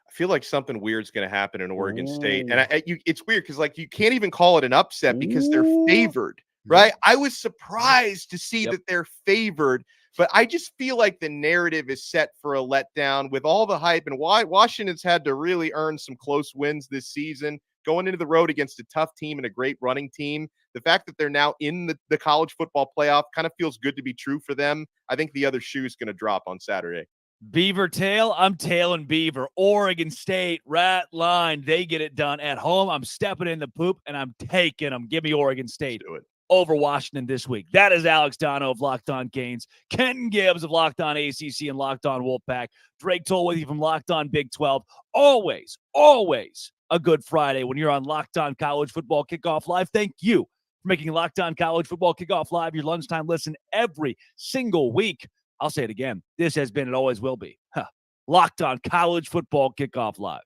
I feel like something weird's going to happen in Oregon State, and it's weird because like you can't even call it an upset because they're favored, right? I was surprised to see that they're favored. But I just feel like the narrative is set for a letdown with all the hype and why Washington's had to really earn some close wins this season, going into the road against a tough team and a great running team. The fact that they're now in the college football playoff kind of feels good to be true for them. I think the other shoe is going to drop on Saturday. Beaver tail, I'm tailing Beaver. Oregon State, rat line, they get it done at home. I'm stepping in the poop, and I'm taking them. Give me Oregon State over Washington this week. That is Alex Dono of Locked On Canes, Kenton Gibbs of Locked On ACC and Locked On Wolfpack, Drake Toll with you from Locked On Big 12. Always a good Friday when you're on Locked On College Football Kickoff Live. Thank you for making Locked On College Football Kickoff Live your lunchtime listen every single week. I'll say it again. This has been and always will be Locked On College Football Kickoff Live.